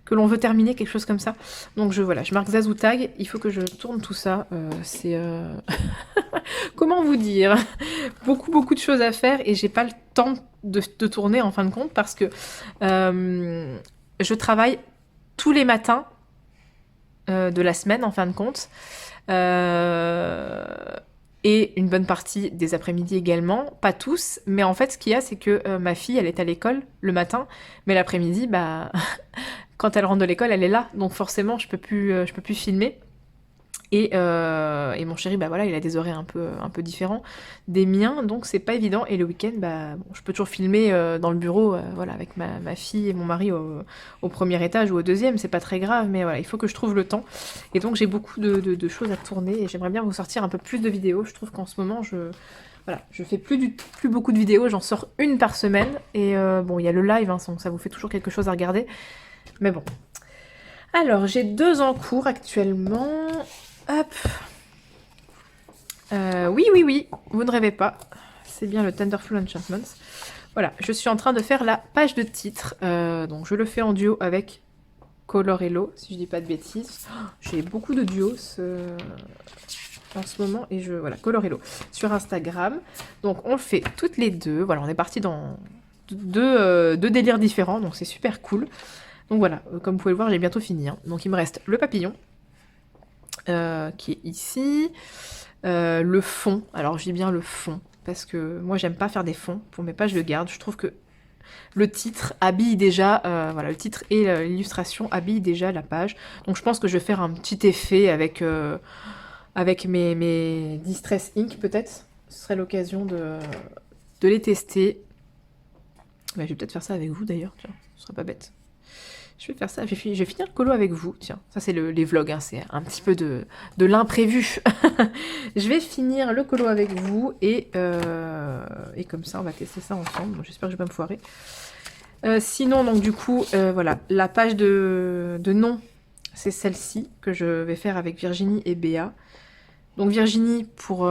que l'on veut terminer, quelque chose comme ça. Donc je marque Zazu tag, il faut que je tourne tout ça, c'est... Comment vous dire, beaucoup de choses à faire et j'ai pas le temps de tourner en fin de compte parce que je travaille tous les matins de la semaine en fin de compte. Et une bonne partie des après-midi également, pas tous, mais en fait ce qu'il y a c'est que ma fille elle est à l'école le matin, mais l'après-midi bah quand elle rentre de l'école elle est là, donc forcément je peux plus filmer. Et mon chéri, bah voilà, il a des horaires un peu différents des miens, donc c'est pas évident. Et le week-end, bah bon, je peux toujours filmer dans le bureau, voilà, avec ma fille et mon mari au premier étage ou au deuxième, c'est pas très grave, mais voilà, il faut que je trouve le temps. Et donc j'ai beaucoup de choses à tourner et j'aimerais bien vous sortir un peu plus de vidéos. Je trouve qu'en ce moment, voilà, je fais plus beaucoup de vidéos, j'en sors une par semaine. Et bon, il y a le live, hein, donc ça vous fait toujours quelque chose à regarder. Mais bon. Alors, j'ai 2 en cours actuellement. Hop. Oui, vous ne rêvez pas. C'est bien le Thunderful Enchantments. Voilà, je suis en train de faire la page de titre. Donc je le fais en duo avec Colorello, si je dis pas de bêtises. Oh, j'ai beaucoup de duos en ce moment et voilà, Colorello sur Instagram. Donc on le fait toutes les deux. Voilà, on est parti dans deux délires différents, donc c'est super cool. Donc voilà, comme vous pouvez le voir, j'ai bientôt fini. Hein. Donc il me reste le papillon. Qui est ici. Le fond, alors je dis bien le fond, parce que moi j'aime pas faire des fonds, pour mes pages de garde, je trouve que le titre habille déjà, voilà, le titre et l'illustration habillent déjà la page, donc je pense que je vais faire un petit effet avec mes Distress Ink peut-être, ce serait l'occasion de les tester. Bah, je vais peut-être faire ça avec vous d'ailleurs, tiens, ce serait pas bête. Je vais faire ça, je vais finir le colo avec vous, tiens, ça c'est les vlogs, hein, c'est un petit peu de l'imprévu. Je vais finir le colo avec vous et comme ça on va tester ça ensemble, j'espère que je vais pas me foirer. Sinon donc du coup, voilà, la page de nom, c'est celle-ci que je vais faire avec Virginie et Béa. Donc Virginie, pour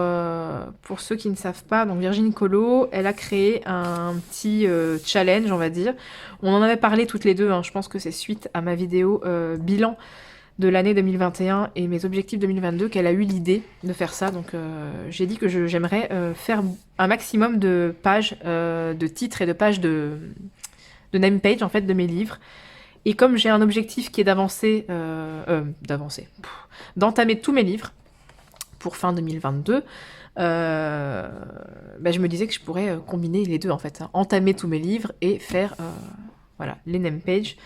ceux qui ne savent pas, donc Virginie Colo, elle a créé un petit challenge, on va dire. On en avait parlé toutes les deux, hein, je pense que c'est suite à ma vidéo bilan de l'année 2021 et mes objectifs 2022 qu'elle a eu l'idée de faire ça. Donc j'ai dit que j'aimerais faire un maximum de pages de titres et de pages de name page en fait de mes livres. Et comme j'ai un objectif qui est d'entamer tous mes livres pour fin 2022, bah, je me disais que je pourrais combiner les deux en fait, hein, entamer tous mes livres et faire voilà, les name pages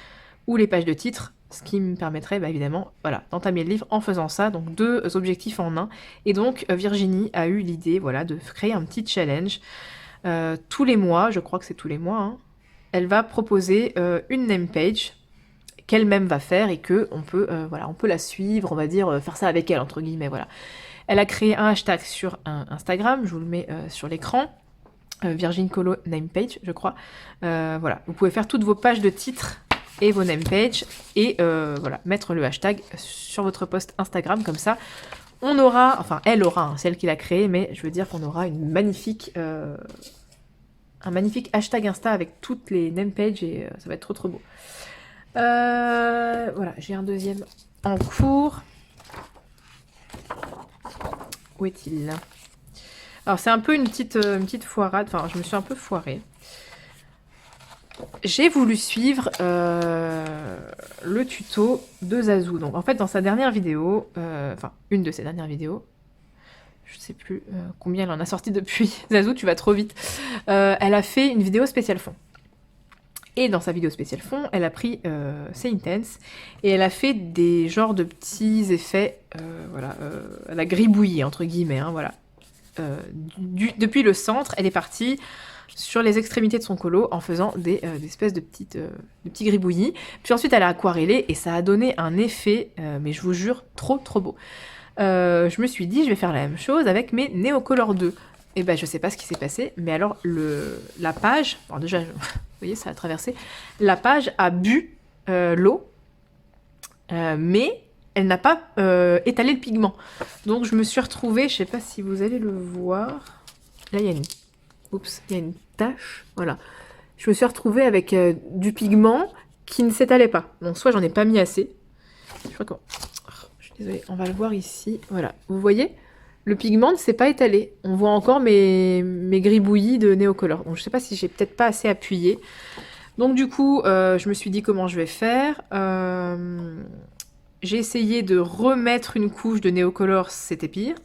ou les pages de titres, ce qui me permettrait bah, évidemment voilà, d'entamer le livre en faisant ça, donc 2 objectifs en un. Et donc Virginie a eu l'idée voilà, de créer un petit challenge tous les mois, je crois que c'est tous les mois, hein, elle va proposer une name page qu'elle-même va faire et que on peut la suivre, on va dire faire ça avec elle entre guillemets, voilà. Elle a créé un hashtag sur Instagram, je vous le mets sur l'écran, Virgin Colo name page, je crois. Voilà, vous pouvez faire toutes vos pages de titres et vos name pages et voilà, mettre le hashtag sur votre post Instagram, comme ça on aura, enfin elle aura, hein, celle qui l'a créé, mais je veux dire qu'on aura un magnifique hashtag Insta avec toutes les name pages et ça va être trop beau. Voilà, j'ai un deuxième en cours. Où est-il? Alors c'est un peu une petite foirade, enfin je me suis un peu foirée. J'ai voulu suivre le tuto de Zazu. Donc en fait dans sa dernière vidéo, enfin une de ses dernières vidéos, je sais plus combien elle en a sorti depuis. Zazu, tu vas trop vite. Elle a fait une vidéo spéciale fond. Et dans sa vidéo spéciale fond, elle a pris C'est Intense et elle a fait des genres de petits effets, voilà, elle a gribouillé entre guillemets, hein, voilà. Depuis le centre, elle est partie sur les extrémités de son colo en faisant des espèces de petits gribouillis. Puis ensuite, elle a aquarellé et ça a donné un effet, mais je vous jure, trop beau. Je me suis dit, je vais faire la même chose avec mes Neocolor 2. Et ben, je sais pas ce qui s'est passé, mais alors la page, bon déjà, vous voyez, ça a traversé. La page a bu l'eau, mais elle n'a pas étalé le pigment. Donc je me suis retrouvée, je sais pas si vous allez le voir. Là, il y a une tache, voilà. Je me suis retrouvée avec du pigment qui ne s'étalait pas. Donc soit j'en ai pas mis assez. Je crois que... je suis désolée, on va le voir ici. Voilà, vous voyez ? Le pigment ne s'est pas étalé. On voit encore mes gribouillis de Neocolor. Donc je sais pas si j'ai peut-être pas assez appuyé. Donc du coup, je me suis dit comment je vais faire. j'ai essayé de remettre une couche de Neocolor, c'était pire.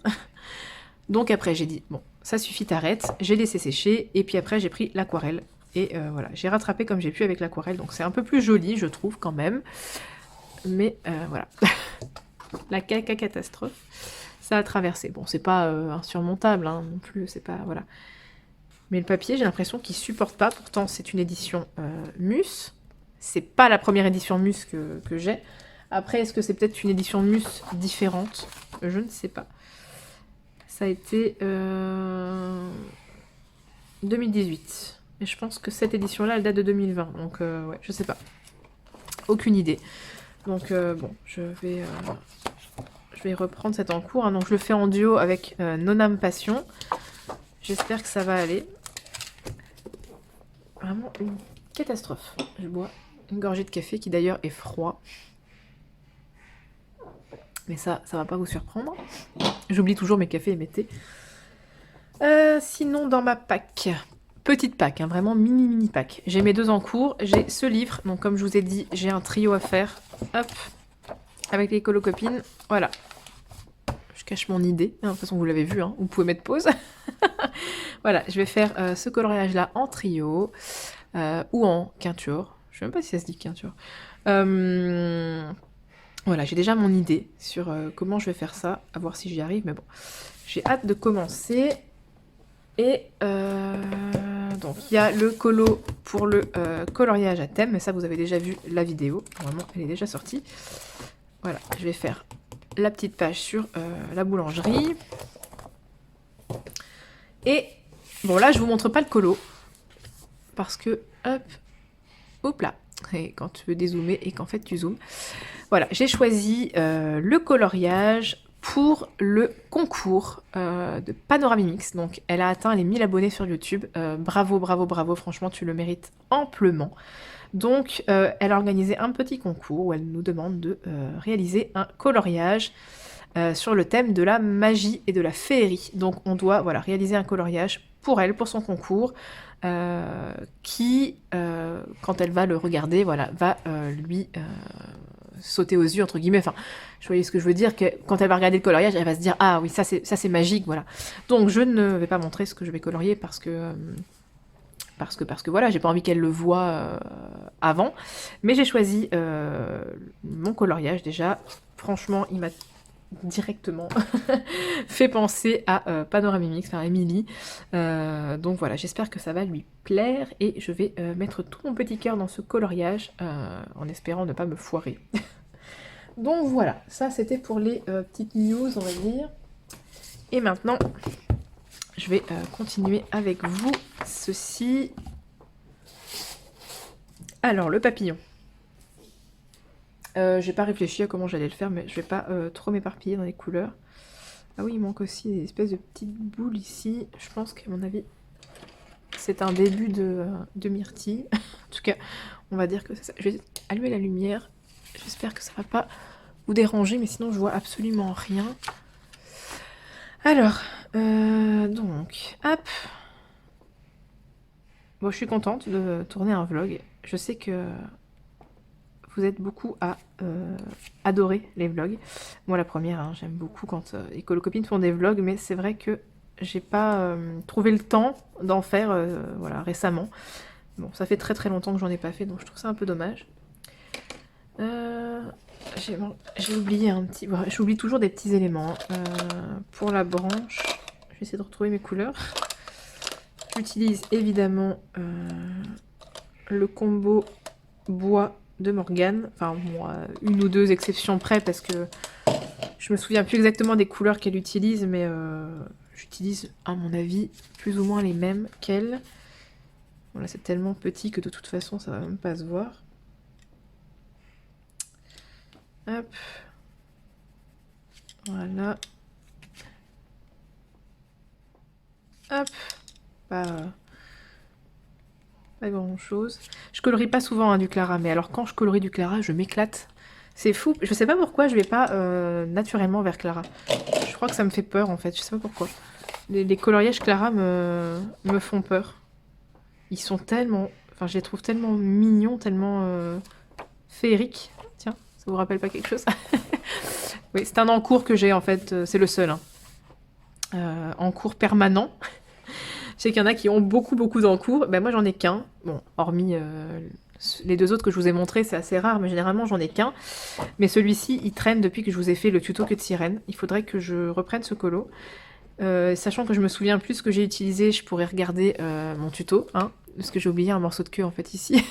Donc après j'ai dit, bon, ça suffit, t'arrêtes. J'ai laissé sécher et puis après j'ai pris l'aquarelle. Et voilà, j'ai rattrapé comme j'ai pu avec l'aquarelle. Donc c'est un peu plus joli, je trouve, quand même. Mais voilà. La caca catastrophe, ça a traversé. Bon, c'est pas insurmontable hein, non plus, c'est pas... Voilà. Mais le papier, j'ai l'impression qu'il supporte pas. Pourtant, c'est une édition Mus. C'est pas la première édition Mus que j'ai. Après, est-ce que c'est peut-être une édition Mus différente? Je ne sais pas. Ça a été 2018. Et je pense que cette édition-là, elle date de 2020. Donc, ouais, je sais pas. Aucune idée. Donc, bon, je vais reprendre cet en cours. Hein. Donc, je le fais en duo avec Nonam Passion. J'espère que ça va aller. Vraiment une catastrophe. Je bois une gorgée de café qui d'ailleurs est froid. Mais ça va pas vous surprendre. J'oublie toujours mes cafés et mes thés. Sinon, dans ma pack, petite pack, hein, vraiment mini pack. J'ai mes 2 en cours. J'ai ce livre. Donc, comme je vous ai dit, j'ai un trio à faire. Hop. Avec les colocopines. Voilà. Je cache mon idée. De toute façon, vous l'avez vu. Hein, vous pouvez mettre pause. Voilà, je vais faire ce coloriage-là en trio ou en quinture. Je sais même pas si ça se dit quinture. Voilà, j'ai déjà mon idée sur comment je vais faire ça. À voir si j'y arrive, mais bon. J'ai hâte de commencer. Et donc, il y a le colo pour le coloriage à thème. Mais ça, vous avez déjà vu la vidéo. Normalement, elle est déjà sortie. Voilà, je vais faire la petite page sur la boulangerie. Et bon, là, je vous montre pas le colo. Parce que, hop là. Et quand tu veux dézoomer et qu'en fait, tu zoomes. Voilà, j'ai choisi le coloriage pour le concours de Panoramimix. Donc, elle a atteint les 1000 abonnés sur YouTube. Bravo, bravo, bravo. Franchement, tu le mérites amplement. Donc, elle a organisé un petit concours où elle nous demande de réaliser un coloriage sur le thème de la magie et de la féerie. Donc on doit voilà, réaliser un coloriage pour elle, pour son concours, qui, quand elle va le regarder, voilà, va lui sauter aux yeux, entre guillemets. Enfin, je voyais ce que je veux dire, que quand elle va regarder le coloriage, elle va se dire « Ah oui, ça c'est magique, voilà. » Donc je ne vais pas montrer ce que je vais colorier parce que voilà, j'ai pas envie qu'elle le voie avant. Mais j'ai choisi mon coloriage déjà. Franchement, il m'a directement fait penser à Panoramimix, enfin Emily. Donc voilà, j'espère que ça va lui plaire et je vais mettre tout mon petit cœur dans ce coloriage en espérant ne pas me foirer. Donc voilà, ça c'était pour les petites news, on va dire. Et maintenant, je vais continuer avec vous ceci. Alors, le papillon. J'ai pas réfléchi à comment j'allais le faire, mais je vais pas trop m'éparpiller dans les couleurs. Ah oui, il manque aussi des espèces de petites boules ici. Je pense qu'à mon avis, c'est un début de myrtille. En tout cas, on va dire que c'est ça. Je vais allumer la lumière. J'espère que ça va pas vous déranger, mais sinon je vois absolument rien. Alors, donc, hop. Bon, je suis contente de tourner un vlog. Je sais que vous êtes beaucoup à adorer les vlogs. Moi, la première, hein, j'aime beaucoup quand les colocopines font des vlogs, mais c'est vrai que j'ai pas trouvé le temps d'en faire voilà, récemment. Bon, ça fait très très longtemps que j'en ai pas fait, donc je trouve ça un peu dommage. J'ai oublié un petit... Bon, j'oublie toujours des petits éléments. Pour la branche, je vais essayer de retrouver mes couleurs. J'utilise évidemment le combo bois de Morgane. Enfin, bon, une ou deux exceptions près parce que je me souviens plus exactement des couleurs qu'elle utilise, mais j'utilise, à mon avis, plus ou moins les mêmes qu'elle. Voilà, c'est tellement petit que de toute façon, ça va même pas se voir. Hop. Voilà. Hop. Pas grand chose. Je colorie pas souvent hein, du Clara, mais alors quand je colorie du Clara, je m'éclate. C'est fou. Je sais pas pourquoi je vais pas naturellement vers Clara. Je crois que ça me fait peur en fait. Je sais pas pourquoi. Les coloriages Clara me font peur. Ils sont tellement... Enfin, je les trouve tellement mignons, tellement féeriques. Tiens, Ça vous rappelle pas quelque chose? Oui, c'est un encours que j'ai en fait, c'est le seul. Hein. Encours permanent. Je sais qu'il y en a qui ont beaucoup d'encours. Ben moi j'en ai qu'un. Bon, hormis les deux autres que je vous ai montrés, c'est assez rare, mais généralement j'en ai qu'un. Mais celui-ci, il traîne depuis que je vous ai fait le tuto queue de sirène. Il faudrait que je reprenne ce colo. Sachant que je me souviens plus ce que j'ai utilisé, je pourrais regarder mon tuto, hein, parce que j'ai oublié un morceau de queue en fait ici.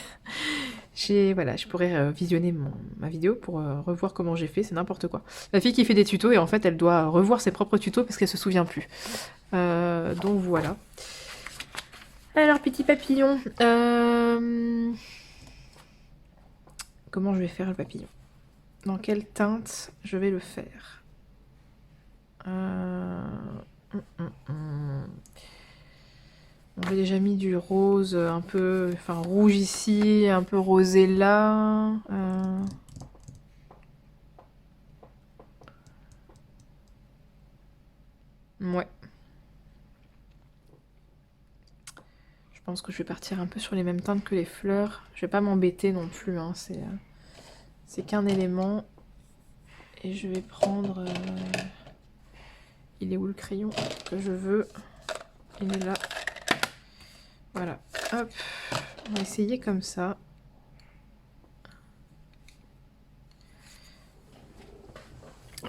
Voilà, je pourrais visionner ma vidéo pour revoir comment j'ai fait, c'est n'importe quoi. La fille qui fait des tutos et en fait elle doit revoir ses propres tutos parce qu'elle se souvient plus. Donc voilà. Alors petit papillon, comment je vais faire le papillon? Dans quelle teinte je vais le faire? J'ai déjà mis du rose un peu, enfin rouge ici, un peu rosé là. Ouais. Je pense que je vais partir un peu sur les mêmes teintes que les fleurs. Je vais pas m'embêter non plus, hein. C'est qu'un élément. Et je vais prendre... Il est où le crayon que je veux? Il est là. Voilà. Hop. On va essayer comme ça.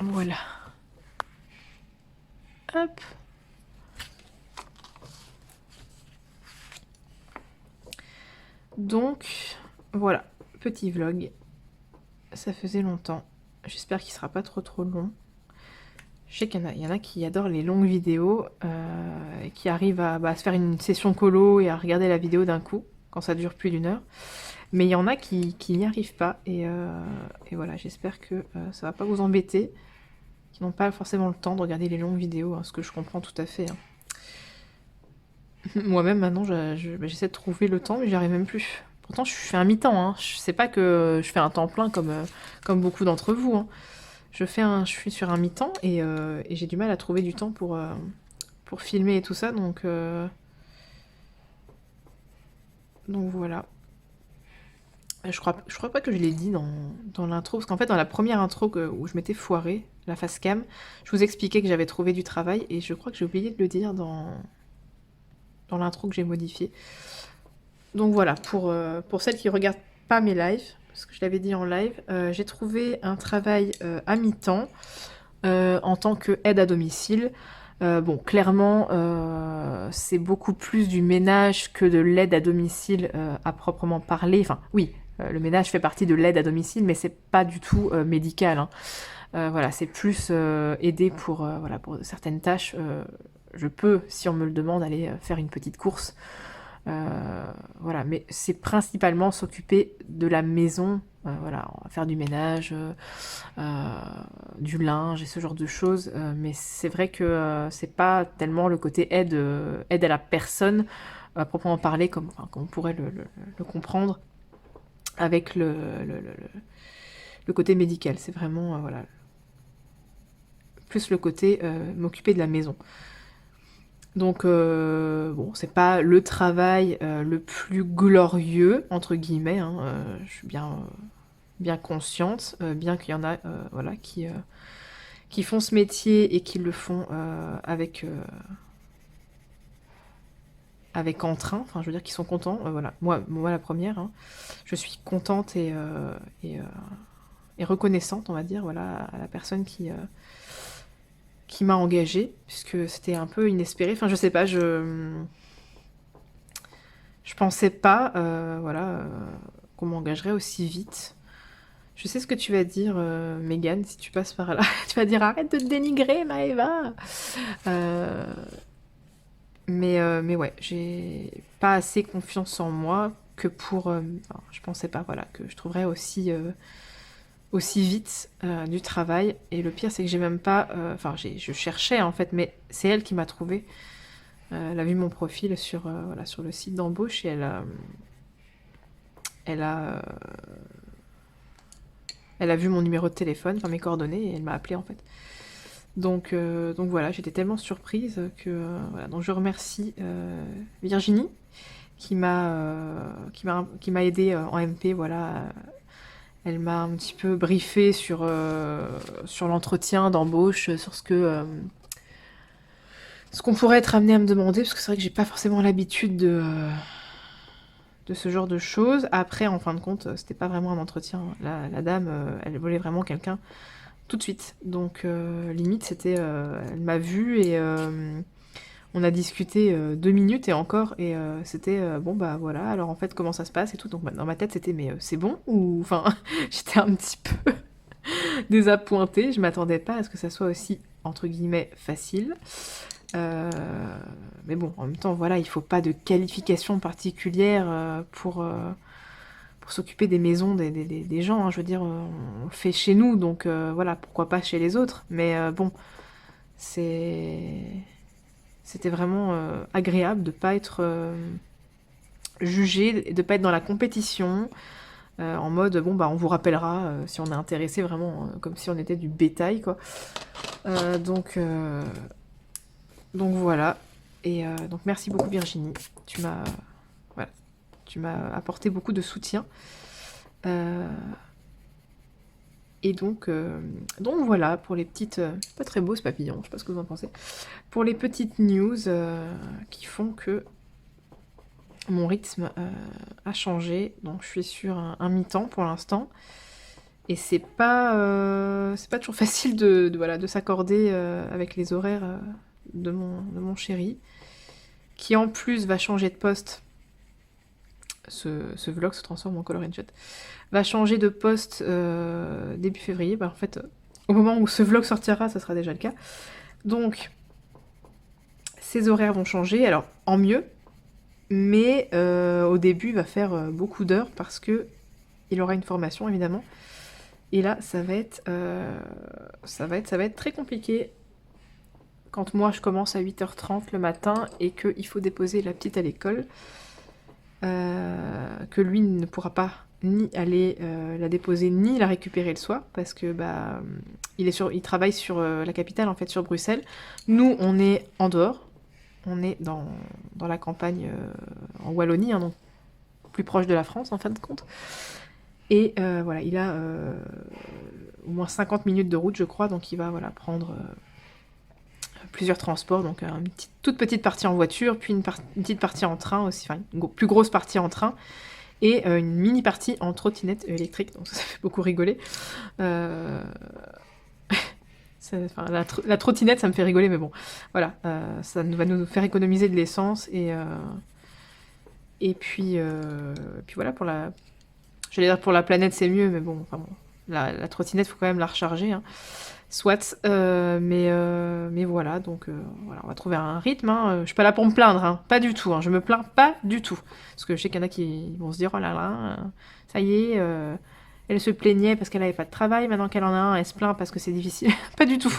Voilà. Hop. Donc, voilà. Petit vlog. Ça faisait longtemps. J'espère qu'il sera pas trop long. Je sais qu'il y en a qui adorent les longues vidéos et qui arrivent à se faire une session colo et à regarder la vidéo d'un coup, quand ça dure plus d'1 heure. Mais il y en a qui n'y arrivent pas. Et voilà, j'espère que ça va pas vous embêter, qui n'ont pas forcément le temps de regarder les longues vidéos, hein, ce que je comprends tout à fait. Hein. Moi-même, maintenant, j'essaie de trouver le temps, mais j'y arrive même plus. Pourtant, je fais un mi-temps. Hein. Je sais pas que je fais un temps plein comme beaucoup d'entre vous. Hein. Je suis sur un mi-temps et j'ai du mal à trouver du temps pour filmer et tout ça, donc voilà. Je crois pas que je l'ai dit dans l'intro, parce qu'en fait dans la première intro où je m'étais foirée, la face cam, je vous expliquais que j'avais trouvé du travail et je crois que j'ai oublié de le dire dans l'intro que j'ai modifiée. Donc voilà, pour celles qui regardent pas mes lives, parce que je l'avais dit en live, j'ai trouvé un travail à mi-temps en tant qu'aide à domicile. Bon, clairement, c'est beaucoup plus du ménage que de l'aide à domicile à proprement parler. Enfin, oui, le ménage fait partie de l'aide à domicile, mais c'est pas du tout médical. Hein. Voilà, c'est plus aider pour certaines tâches. Je peux, si on me le demande, aller faire une petite course. Voilà, mais c'est principalement s'occuper de la maison, voilà, faire du ménage, du linge et ce genre de choses, mais c'est vrai que c'est pas tellement le côté aide à la personne, à proprement parler, comme on pourrait le comprendre, avec le côté médical. C'est vraiment, voilà, plus le côté m'occuper de la maison. Donc, bon, c'est pas le travail le plus glorieux, entre guillemets, hein, je suis bien consciente, bien qu'il y en a voilà, qui font ce métier et qui le font avec entrain, enfin je veux dire qu'ils sont contents, voilà. Moi la première, hein, je suis contente et reconnaissante, on va dire, voilà, à la personne qui m'a engagée, puisque c'était un peu inespéré. Enfin, je sais pas, je pensais pas, voilà, qu'on m'engagerait aussi vite. Je sais ce que tu vas dire, Mégane, si tu passes par là. Tu vas dire arrête de te dénigrer, Maëva. Mais ouais, j'ai pas assez confiance en moi que pour. Enfin, je pensais pas, voilà, que je trouverais aussi vite du travail. Et le pire, c'est que j'ai même pas... Enfin, je cherchais, en fait, mais c'est elle qui m'a trouvé. Elle a vu mon profil sur le site d'embauche et elle a vu mon numéro de téléphone, enfin mes coordonnées, et elle m'a appelé, en fait. Donc voilà, j'étais tellement surprise que... voilà, donc je remercie Virginie qui m'a aidée en MP, voilà, Elle m'a un petit peu briefé sur, sur l'entretien d'embauche, sur ce qu'on pourrait être amené à me demander, parce que c'est vrai que j'ai pas forcément l'habitude de ce genre de choses. Après, en fin de compte, c'était pas vraiment un entretien. La dame, elle voulait vraiment quelqu'un tout de suite. Donc, limite, c'était... elle m'a vue et on a discuté 2 minutes et encore. Et c'était, bon, bah voilà, alors en fait, comment ça se passe et tout. Donc, bah, dans ma tête, c'était, mais c'est bon ou... Enfin, j'étais un petit peu désappointée. Je m'attendais pas à ce que ça soit aussi, entre guillemets, facile. Mais bon, en même temps, voilà, il faut pas de qualification particulière pour s'occuper des maisons des gens. Hein. Je veux dire, on le fait chez nous, donc voilà, pourquoi pas chez les autres. Mais bon, c'était vraiment agréable de pas être jugé, de pas être dans la compétition. En mode, bon, bah, on vous rappellera si on est intéressé, vraiment, comme si on était du bétail, quoi. Donc voilà. Et donc merci beaucoup Virginie. Voilà, tu m'as apporté beaucoup de soutien. Et donc voilà pour les petites... pas très beau ce papillon, je sais pas ce que vous en pensez. Pour les petites news qui font que mon rythme a changé. Donc je suis sur un mi-temps pour l'instant. Et c'est pas toujours facile voilà, de s'accorder avec les horaires de mon chéri, qui en plus va changer de poste. Ce vlog se transforme en color and shot. Va changer de poste début février. Bah, en fait, au moment où ce vlog sortira, ça sera déjà le cas. Donc, ses horaires vont changer. Alors, en mieux. Mais au début, il va faire beaucoup d'heures parce que il aura une formation, évidemment. Et là, ça va être très compliqué. Quand moi, je commence à 8h30 le matin et qu'il faut déposer la petite à l'école, que lui ne pourra pas ni aller la déposer ni la récupérer le soir parce que bah il travaille sur la capitale, en fait, sur Bruxelles. Nous, on est en dehors, on est dans la campagne en Wallonie, hein, donc plus proche de la France en fin de compte. Et voilà, il a au moins 50 minutes de route, je crois, donc il va voilà prendre plusieurs transports, donc une toute petite partie en voiture, puis une petite partie en train aussi, enfin une plus grosse partie en train, et une mini partie en trottinette électrique, donc ça fait beaucoup rigoler. La trottinette, ça me fait rigoler, mais bon, voilà, ça va nous faire économiser de l'essence, et puis voilà, j'allais dire pour la planète, c'est mieux, mais bon, enfin bon, la trottinette, il faut quand même la recharger, hein. Soit, mais voilà, donc voilà, on va trouver un rythme. Hein. Je suis pas là pour me plaindre, hein, pas du tout. Hein, je me plains pas du tout. Parce que je sais qu'il y en a qui vont se dire, oh là là, ça y est, elle se plaignait parce qu'elle avait pas de travail, maintenant qu'elle en a un, elle se plaint parce que c'est difficile. Pas du tout.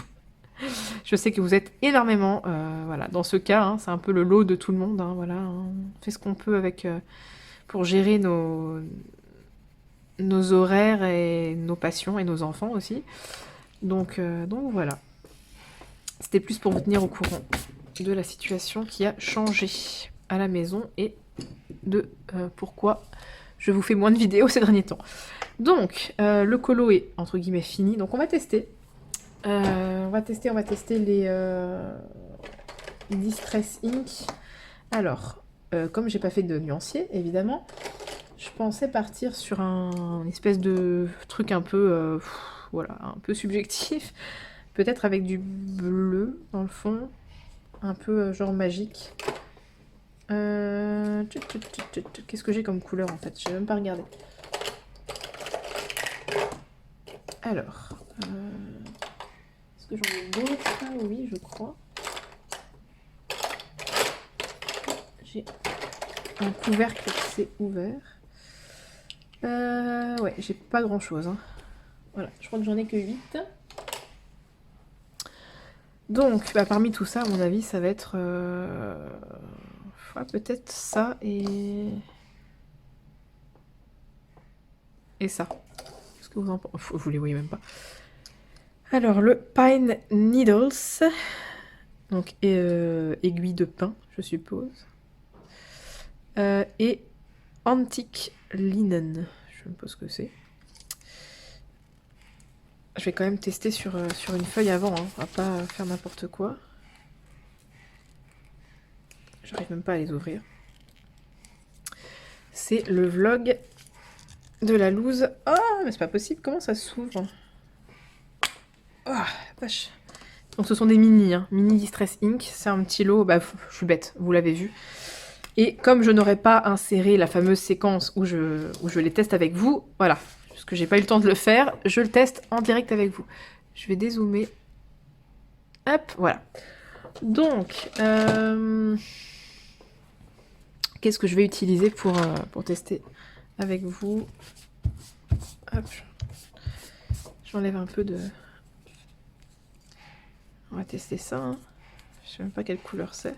Je sais que vous êtes énormément, voilà, dans ce cas, hein, c'est un peu le lot de tout le monde. Hein, voilà, hein, on fait ce qu'on peut avec pour gérer nos horaires et nos passions et nos enfants aussi. Donc voilà. C'était plus pour vous tenir au courant de la situation qui a changé à la maison et de pourquoi je vous fais moins de vidéos ces derniers temps. Donc, le colo est entre guillemets fini. Donc on va tester. On va tester les Distress Ink. Alors, comme j'ai pas fait de nuancier, évidemment, je pensais partir sur un espèce de truc un peu... voilà, un peu subjectif, peut-être avec du bleu dans le fond, un peu genre magique. Qu'est-ce que j'ai comme couleur en fait? Je n'ai même pas regardé. Alors, est-ce que j'en ai d'autres? Ah oui, je crois. J'ai un couvercle qui s'est ouvert. Ouais, j'ai pas grand-chose, hein. Voilà, je crois que j'en ai que 8. Donc, bah, parmi tout ça, à mon avis, ça va être peut-être ça et ça. Est-ce que vous en pensez? Vous les voyez même pas. Alors, le Pine Needles, donc aiguille de pin, je suppose, et Antique Linen, je ne sais pas ce que c'est. Je vais quand même tester sur une feuille avant, hein. On va pas faire n'importe quoi. J'arrive même pas à les ouvrir. C'est le vlog de la loose. Oh, mais c'est pas possible, comment ça s'ouvre? Oh, vache. Donc ce sont des mini, hein. Mini Distress Ink. C'est un petit lot, bah je suis bête, vous l'avez vu. Et comme je n'aurais pas inséré la fameuse séquence où je les teste avec vous, voilà, parce que j'ai pas eu le temps de le faire, je le teste en direct avec vous. Je vais dézoomer. Hop, voilà. Donc, qu'est-ce que je vais utiliser pour tester avec vous? Hop. J'enlève un peu de... On va tester ça, hein. Je sais même pas quelle couleur c'est.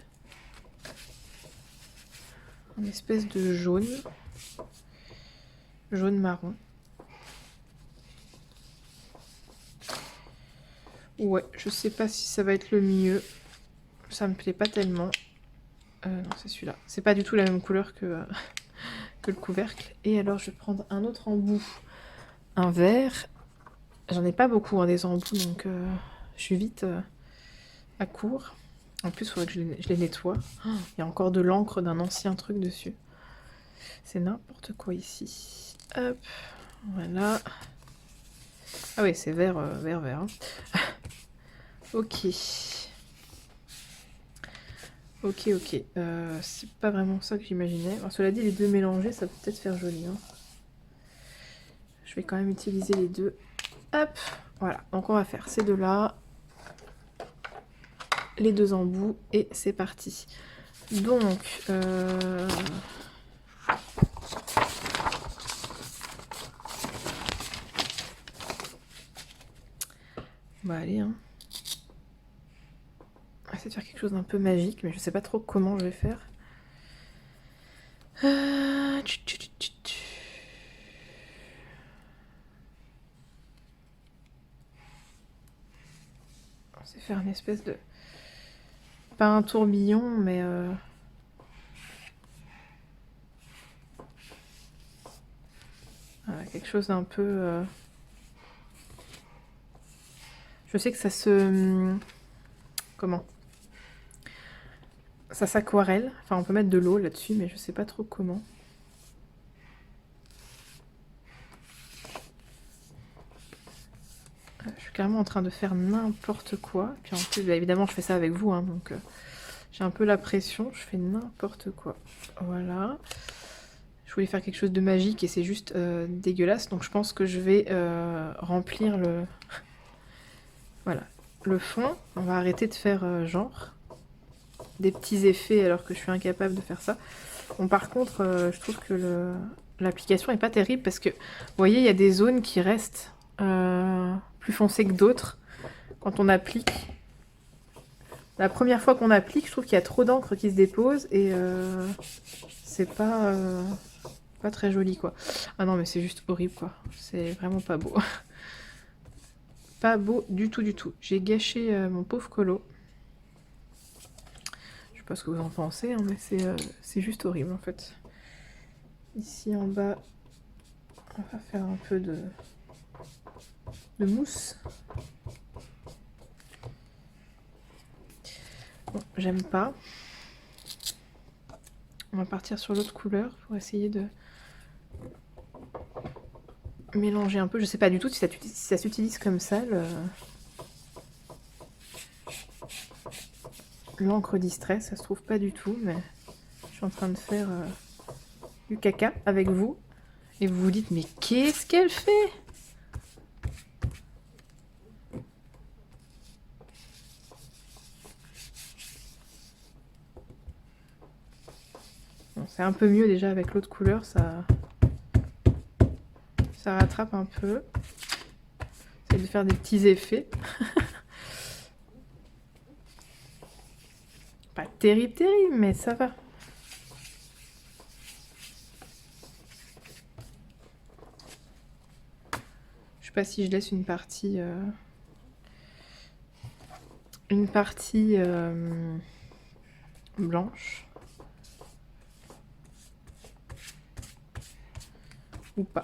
Une espèce de jaune. Jaune-marron. Ouais, je sais pas si ça va être le mieux. Ça me plaît pas tellement. Non, c'est celui-là. C'est pas du tout la même couleur que, que le couvercle. Et alors, je vais prendre un autre embout. Un vert. J'en ai pas beaucoup, hein, des embouts, donc je suis vite à court. En plus, il faudrait que je les nettoie. Oh, il y a encore de l'encre d'un ancien truc dessus. C'est n'importe quoi ici. Hop, voilà. Ah oui, c'est vert, vert, vert. Hein. Ok. Ok, ok. C'est pas vraiment ça que j'imaginais. Alors, cela dit, les deux mélangés, ça peut peut-être faire joli. Hein. Je vais quand même utiliser les deux. Hop, voilà. Donc on va faire ces deux-là. Les deux embouts et c'est parti. Donc, on va aller, hein. On va essayer de faire quelque chose d'un peu magique, mais je sais pas trop comment je vais faire. On va essayer de faire une espèce de... Pas un tourbillon, mais... Voilà, quelque chose d'un peu... Je sais que ça se... Comment? Ça s'aquarelle. Enfin, on peut mettre de l'eau là-dessus, mais je sais pas trop comment. Je suis carrément en train de faire n'importe quoi. Puis en plus, bah, évidemment, je fais ça avec vous, hein, donc j'ai un peu la pression. Je fais n'importe quoi. Voilà. Je voulais faire quelque chose de magique et c'est juste dégueulasse. Donc je pense que je vais remplir le... Voilà. Le fond. On va arrêter de faire genre des petits effets alors que je suis incapable de faire ça. Bon, par contre, je trouve que l'application est pas terrible parce que, vous voyez, il y a des zones qui restent plus foncées que d'autres quand on applique. La première fois qu'on applique, je trouve qu'il y a trop d'encre qui se dépose et c'est pas très joli, quoi. Ah non, mais c'est juste horrible, quoi. C'est vraiment pas beau. Pas beau du tout, du tout. J'ai gâché mon pauvre colo. Je sais pas ce que vous en pensez, hein, mais c'est juste horrible, en fait. Ici, en bas, on va faire un peu de mousse. Bon, j'aime pas. On va partir sur l'autre couleur pour essayer de mélanger un peu. Je sais pas du tout si ça s'utilise comme ça, l'encre Distress. Ça se trouve pas du tout, mais je suis en train de faire du caca avec vous. Et vous vous dites, mais qu'est-ce qu'elle fait? Bon, c'est un peu mieux déjà avec l'autre couleur, ça rattrape un peu. J'essaie de faire des petits effets. Pas terrible, terrible, mais ça va. Je sais pas si je laisse une partie blanche ou pas.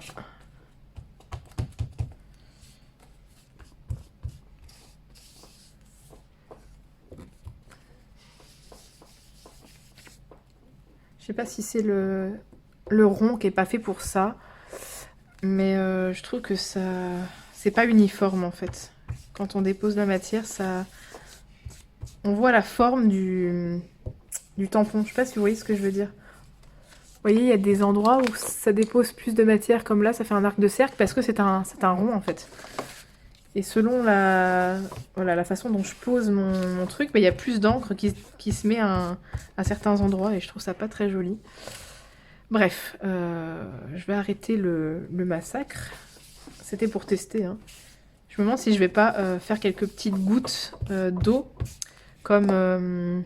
Je sais pas si c'est le rond qui est pas fait pour ça. Mais je trouve que ça... c'est pas uniforme en fait. Quand on dépose la matière, ça... on voit la forme du tampon. Je sais pas si vous voyez ce que je veux dire. Vous voyez, il y a des endroits où ça dépose plus de matière, comme là, ça fait un arc de cercle, parce que c'est un rond en fait. Et selon voilà, la façon dont je pose mon truc, bah, il y a plus d'encre qui se met à certains endroits, et je trouve ça pas très joli. Bref, je vais arrêter le massacre. C'était pour tester, hein. Je me demande si je vais pas faire quelques petites gouttes d'eau, comme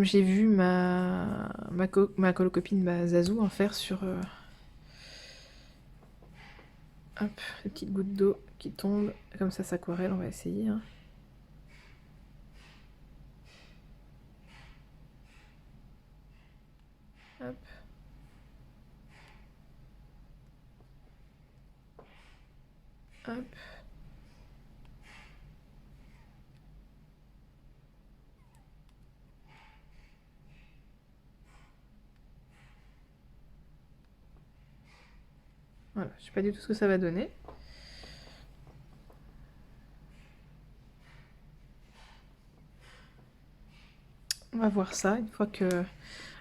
j'ai vu ma copine Zazou en faire sur... hop, les petites gouttes d'eau qui tombent, comme ça s'aquarelle, on va essayer, hein. Hop. Hop. Voilà, je sais pas du tout ce que ça va donner. On va voir ça une fois que...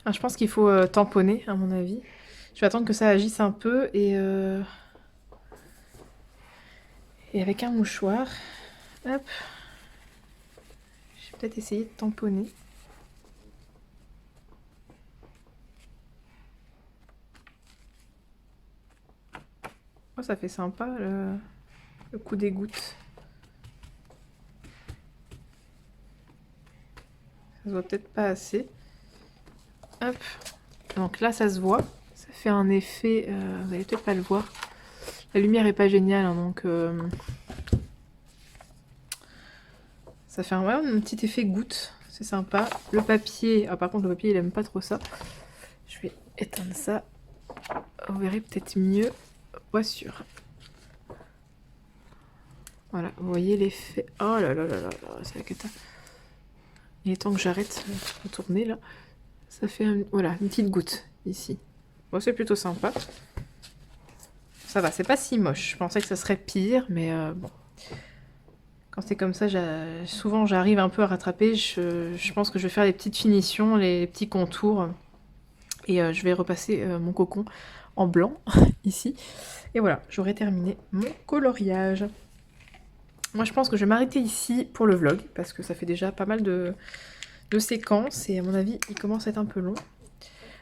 Ah, je pense qu'il faut tamponner, à mon avis. Je vais attendre que ça agisse un peu et avec un mouchoir, hop, je vais peut-être essayer de tamponner. Oh, ça fait sympa le coup des gouttes. Ça se voit peut-être pas assez. Hop. Donc là, ça se voit. Ça fait un effet... vous allez peut-être pas le voir. La lumière est pas géniale, hein, donc... ça fait un petit effet goutte. C'est sympa. Le papier... Ah, par contre, le papier, il aime pas trop ça. Je vais éteindre ça. Vous verrez peut-être mieux. Pas sûr. Voilà, vous voyez l'effet... Oh là là là là là, c'est la cata. Il est temps que j'arrête de tourner là. Ça fait voilà, une petite goutte ici. Bon, c'est plutôt sympa. Ça va, c'est pas si moche. Je pensais que ça serait pire, mais bon. Quand c'est comme ça, souvent j'arrive un peu à rattraper. Je pense que je vais faire les petites finitions, les petits contours. Et je vais repasser mon cocon en blanc, ici. Et voilà, j'aurai terminé mon coloriage. Moi, je pense que je vais m'arrêter ici pour le vlog, parce que ça fait déjà pas mal de séquences, et à mon avis, il commence à être un peu long.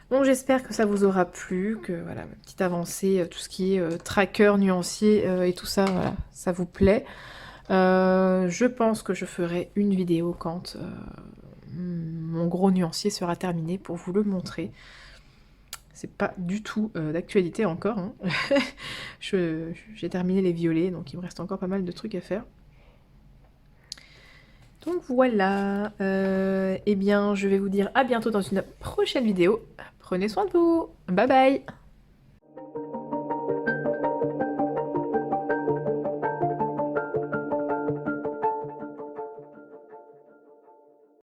Donc j'espère que ça vous aura plu, que voilà, ma petite avancée, tout ce qui est tracker, nuancier et tout ça, voilà, ça vous plaît. Je pense que je ferai une vidéo quand mon gros nuancier sera terminé pour vous le montrer. C'est pas du tout d'actualité encore, hein. J'ai terminé les violets, donc il me reste encore pas mal de trucs à faire. Donc voilà, eh bien je vais vous dire à bientôt dans une prochaine vidéo. Prenez soin de vous, bye bye.